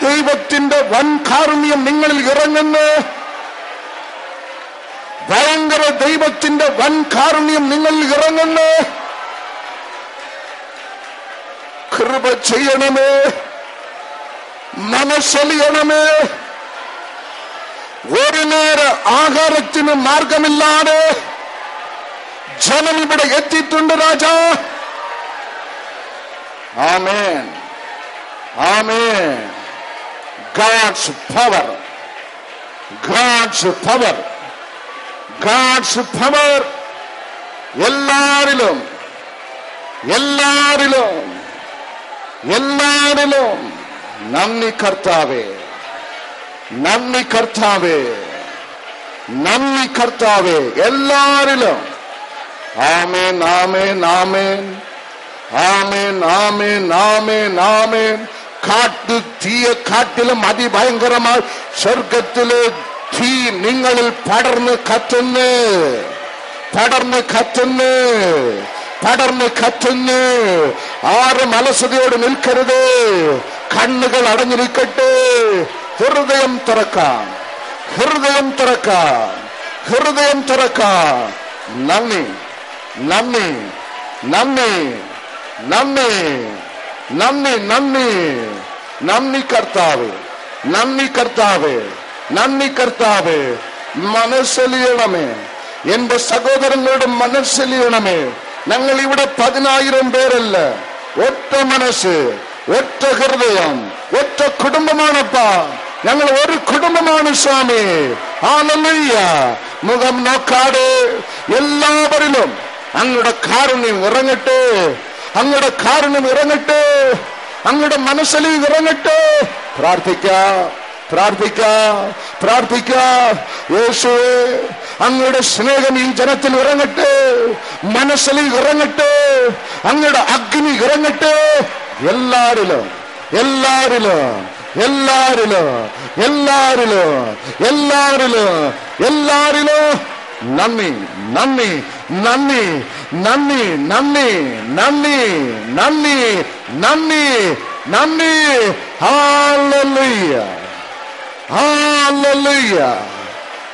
ദൈവത്തിന്റെ വൻ കാരുണ്യം നിങ്ങളിൽ ഇറങ്ങുന്നു. ഭയങ്കര ദൈവത്തിന്റെ വൻ കാരുണ്യം നിങ്ങളിൽ ഇറങ്ങുന്നു. കൃപ ചെയ്യണമേ, മനസ്സലിയണമേ. ഒരു നേര ആഹാരത്തിന് മാർഗമില്ലാതെ ജനം ഇവിടെ എത്തിയിട്ടുണ്ട് രാജാ. ആമേൻ, ആമേൻ. God's power, God's power, God's power. എല്ലാരിലും എല്ലാരിലും എല്ലാരിലും. നന്ദി കർത്താവേ, നന്ദി കർത്താവേ, നന്ദി കർത്താവേ. എല്ലാരിലും. ആമേൻ, ആമേൻ, ആമേൻ, ആമേൻ, ആമേൻ, ആമേൻ, ആമേൻ. കാട്ടു തീയ കാട്ടിലും അതിഭയങ്കരമായി സ്വർഗത്തിലെ തീ നിങ്ങളിൽ പടർന്ന് കത്തുന്നു, പടർന്ന് കത്തുന്നു, പടർന്ന് കത്തുന്നു. ആരും അലസതയോട് നിൽക്കരുത്. കണ്ണുകൾ അടഞ്ഞിരിക്കട്ടെ. ഹൃദയം തുറക്കാം, ഹൃദയം തുറക്കാം, ഹൃദയം തുറക്കാം. നന്ദി, നന്ദി, നന്ദി, നന്ദി, നന്ദി, നന്ദി, നന്ദി കർത്താവ്, നന്ദി കർത്താവ്, നന്ദി കർത്താവ്. മനസ്സലിയണമേ, എന്റെ സഹോദരങ്ങളുടെ മനസ്സലിയണമേ. ഞങ്ങൾ ഇവിടെ 10,000 പേരല്ല, ഒറ്റ മനസ്സ്, ഒറ്റ ഹൃദയം, ഒറ്റ കുടുംബമാണപ്പാ. ഞങ്ങൾ ഒരു കുടുംബമാണ് സ്വാമി. ഹല്ലേലൂയ. മുഖം നോക്കാതെ എല്ലാവരിലും അങ്ങയുടെ കാരുണ്യം ഇറങ്ങട്ടെ, അങ്ങയുടെ കാരുണ്യം ഇറങ്ങട്ടെ, അങ്ങയുടെ മനസ്സിൽ ഇറങ്ങട്ടെ. പ്രാർത്ഥിക്കാം, പ്രാർത്ഥിക്കാം, പ്രാർത്ഥിക്കാം. യേശുവേ, അങ്ങയുടെ സ്നേഹം ഈ ജനത്തിൽ ഇറങ്ങട്ടെ, മനസ്സിൽ ഇറങ്ങട്ടെ, അങ്ങയുടെ അഗ്നി ഇറങ്ങട്ടെ. എല്ലാരിലും, എല്ലാരിലും, എല്ലാരിലും, എല്ലാരിലും, എല്ലാരിലും, എല്ലാരിലും. നന്ദി, നന്ദി, നന്ദി, നന്ദി, നന്ദി, നന്ദി, നന്ദി, നന്ദി, നന്ദി. ഹല്ലേലൂയ, ഹല്ലേലൂയ,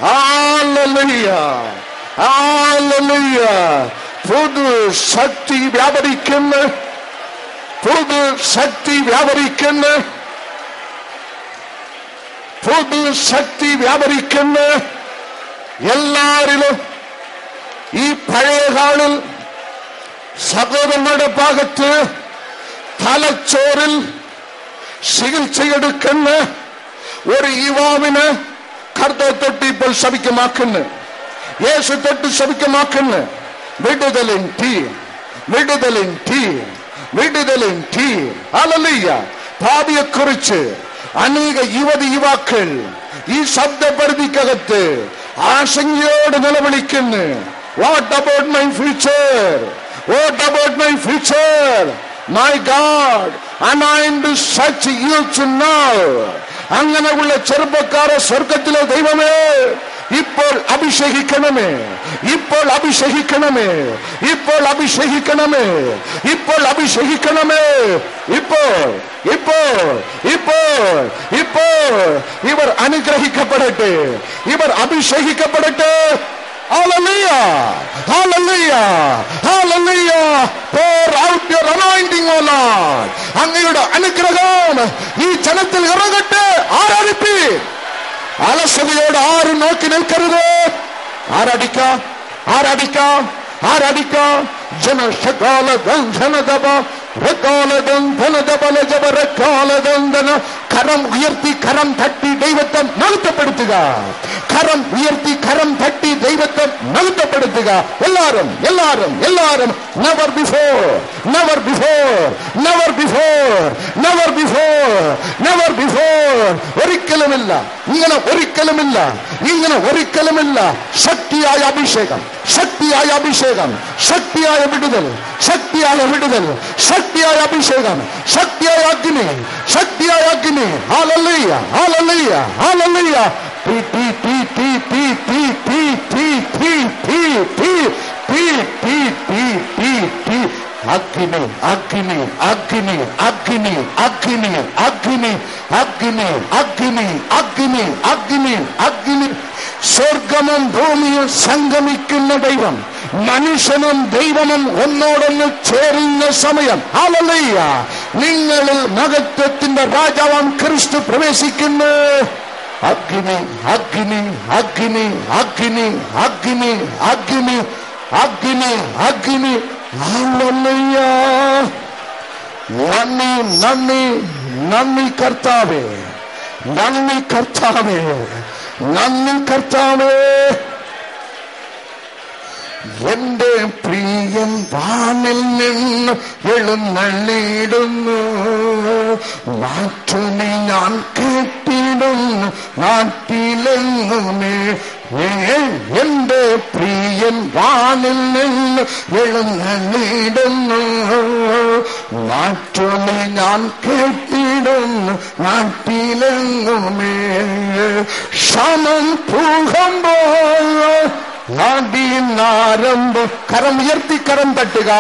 ഹല്ലേലൂയ, ഹല്ലേലൂയ. പുതു ശക്തി വ്യാപരിക്കുന്നു, പുതു ശക്തി വ്യാപരിക്കുന്നു, പുതു ശക്തി വ്യാപരിക്കുന്നു. എല്ലാരിലും. ഈ പഴയ കാലിൽ സഹോദരങ്ങളുടെ ഭാഗത്ത് തലച്ചോറിൽ ചികിത്സയെടുക്കുന്ന ഒരു യുവാവിന് കർത്താവ് തൊട്ട് ഇപ്പോൾ ശപിക്കമാക്കുന്നു. യേശു തൊട്ട് ശപിക്കമാക്കുന്നു. വിടുതലിൻ ഹല്ലേലൂയ. ഭാവിയെ കുറിച്ച് അനേക യുവാക്കൾ ഈ ശബ്ദപരിധിക്കകത്ത് ആശങ്കയോട് നിലവിളിക്കുന്നു. What about my future, what about my future, my God, anoint such youth now. അങ്ങനെയുള്ള ചെറുപ്പക്കാരെ സ്വർഗത്തിലെ ദൈവമേ ഇപ്പോൾ അഭിഷേകിക്കണമേ, ഇപ്പോൾ അഭിഷേകിക്കണമേ, ഇപ്പോൾ അഭിഷേകിക്കണമേ, ഇപ്പോൾ അഭിഷേകിക്കണമേ. ഇപ്പോൾ ഇപ്പോൾ ഇപ്പോൾ ഇപ്പോൾ ഇവർ അനുഗ്രഹിക്കപ്പെടട്ടെ, ഇവർ അഭിഷേകിക്കപ്പെടട്ടെ. Hallelujah, hallelujah, hallelujah. Pour out your anointing, O Lord. അങ്ങയുടെ അനുഗ്രഹം ഈ ജനത്തിൽ ഇറങ്ങട്ടെ. ആരാധിപ്പി. അലസതയോട് ആരും നോക്കി നിൽക്കരുത്. ആരാധിക്കാം, ആരാധിക്കാം, ആരാധിക്കാം. ജനശകാല ഗന്ധനദബ കരം ഉയർത്തി കരം തട്ടി ദൈവത്തെ മഹത്വപ്പെടുത്തുക. കരം ഉയർത്തി കരം തട്ടി ദൈവത്തെ മഹത്വപ്പെടുത്തുക. എല്ലാരും എല്ലാരും എല്ലാരും. Never before, never before, never before, never before, never before. ഒരിക്കലുമില്ല, ഇങ്ങനെ ഒരിക്കലുമില്ല, ഇങ്ങനെ ഒരിക്കലുമില്ല. ശക്തിയായ അഭിഷേകം, ശക്തിയായ അഭിഷേകം, ശക്തിയായ വിടുതൽ, ശക്തിയായ വിടുതൽ, ശക്തിയായ അഭിഷേകം, ശക്തിയായ അഗ്നി, ശക്തിയായ അഗ്നി. ഹല്ലേലൂയ, ഹല്ലേലൂയ, hallelujah. T T T T T T T T T T T T T T T T. അഗ്നി, അഗ്നി, അഗ്നി, അഗ്നി, അഗ്നി, അഗ്നി, അഗ്നി, അഗ്നി, അഗ്നി, അഗ്നി, അഗ്നി. സ്വർഗമും ഭൂമിയും സംഗമിക്കുന്ന ദൈവം, മനുഷ്യനും ദൈവവും ഒന്നോടൊന്ന് ചേരുന്ന സമയം. ഹല്ലേലൂയ. നിങ്ങളിൽ മഹത്വത്തിന്റെ രാജാവാം ക്രിസ്തു പ്രവേശിക്കുന്നു. അഗ്നി, അഗ്നി, അഗ്നി, അഗ്നി, അഗ്നി, അഗ്നി, അഗ്നി, അഗ്നി. ഹല്ലേലൂയ. നന്ദി, നന്ദി, നന്ദി കർത്താവേ, നന്ദി കർത്താവേ, നന്ദി കർത്താവേ. എന്റെ പ്രിയൻ വാനിൽ നിന്ന് എഴുന്നള്ളിടുന്നു. നാട്ടിനെ ഞാൻ കേട്ടിടുന്നു നാട്ടിലെങ്ങുമേ. എന്റെ പ്രിയൻ വാനിൽ നിന്ന് എഴുന്നള്ളിടുന്നു. നാട്ടിനെ ഞാൻ കേട്ടിടുന്നു നാട്ടിലെങ്ങുമേ. ക്ഷണം പൂകുമ്പോൾ നാടീനാരംഭം. കരം ഉയർത്തി കരം തട്ടുക.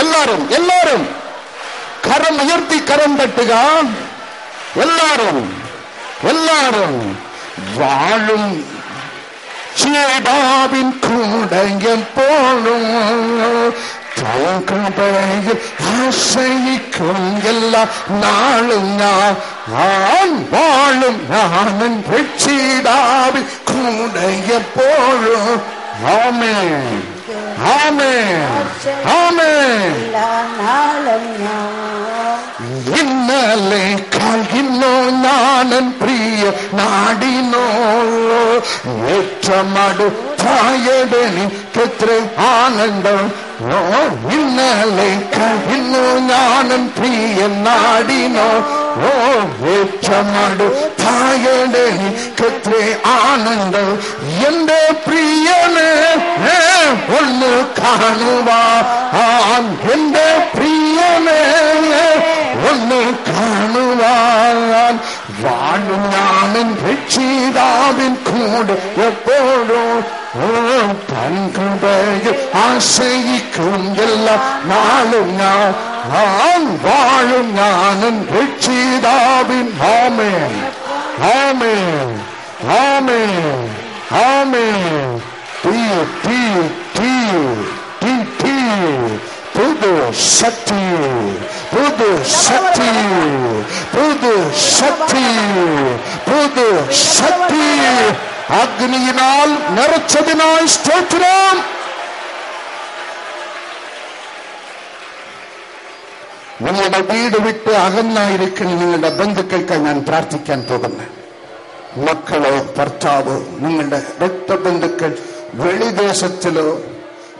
എല്ലാരും എല്ലാരും കരം ഉയർത്തി കരം തട്ടുക. എല്ലാരും എല്ലാരും. വാഴും ചേടാവിൻ കൂടെ എപ്പോഴും ആശ്രയിക്കും എല്ലാ നാളും ഞാൻ വാഴും. ഞാനും രക്ഷിതാവിൻ കൂടെ എപ്പോഴും. ആമേൻ, ആമേൻ, ആമേൻ. ഇന്നലെ കഴിഞ്ഞോ ഞാനൻ പ്രിയ നാടിനോ. ഏറ്റമടുത്തായതെനിക്കെത്ര ആനന്ദം. ഇന്നലെ കഴിഞ്ഞു ഞാനൻ പ്രിയ നാടിനോ. ഏറ്റമടുത്തായതെനിക്കെത്ര ആനന്ദം. എന്റെ പ്രിയനെ ഒന്ന് കാണുവാൻ, എന്റെ പ്രിയനെ ഒന്ന് കാണുവാൻ. വാഴും ഞാനും രക്ഷിതാവിൻ കൂടെ എപ്പോഴും. തൻകൃപയിൽ ആശ്രയിക്കും എല്ലാ നാളും ഞാൻ വാഴും ഞാനും രക്ഷിതാവിൻ. ആമേൻ, ആമേൻ, ആമേൻ, ആമേൻ. തീ തീ തീ തീ തീ. പുതു ശക്തി, പുതു ശക്തി, പുതു ശക്തി, പുതു ശക്തി. അഗ്നിയിനാൽ നിറച്ചതിനായി സ്തോത്രം. നിങ്ങളുടെ വീട് വിട്ട് അകന്നായിരിക്കുന്ന നിങ്ങളുടെ ബന്ധുക്കൾക്കായി ഞാൻ പ്രാർത്ഥിക്കാൻ പോകുന്നു. മക്കളോ ഭർത്താവോ നിങ്ങളുടെ രക്തബന്ധുക്കൾ വെളിദേശത്തിലോ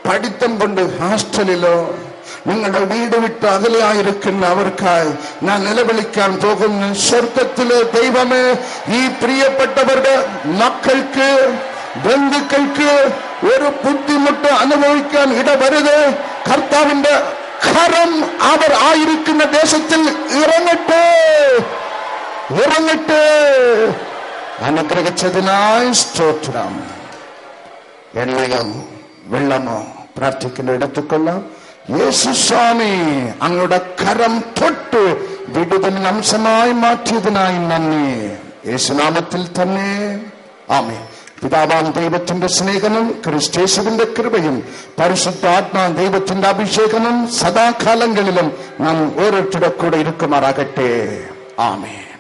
പഠിത്തം കൊണ്ട് ഹോസ്റ്റലിലോ നിങ്ങളുടെ വീട് വിട്ട് അകലെയായിരിക്കുന്ന അവർക്കായി ഞാൻ നിലവിളിക്കാൻ പോകുന്നു. സ്വർഗത്തിലെ ദൈവമേ, ഈ പ്രിയപ്പെട്ടവരുടെ മക്കൾക്ക് ബന്ധുക്കൾക്ക് ഒരു ബുദ്ധിമുട്ട് അനുഭവിക്കാൻ ഇടവരുത്. കർത്താവിന്റെ കരം അവർ ആയിരിക്കുന്ന ദേശത്തിൽ ഇറങ്ങട്ടെ. അനുഗ്രഹിച്ചതിനായി സ്തോത്രം. എണ്ണയോ വെള്ളമോ പ്രാർത്ഥിക്കുന്ന എടുത്തുകൊള്ളാം. യേശു സ്വാമി, അങ്ങയുടെ കരം തൊട്ട് വിടുതലിന് അംശമായി മാറ്റിയതിനായി നന്ദി. യേശുനാമത്തിൽ തന്നെ ആമേൻ. പിതാവാം ദൈവത്തിന്റെ സ്നേഹവും ക്രിസ്തേശുവിന്റെ കൃപയും പരിശുദ്ധാത്മാ ദൈവത്തിന്റെ അഭിഷേകവും സദാകാലങ്ങളിലും നാം ഓരോരുത്തരുടെ കൂടെ ഇരിക്കുമാറാകട്ടെ. ആമേൻ.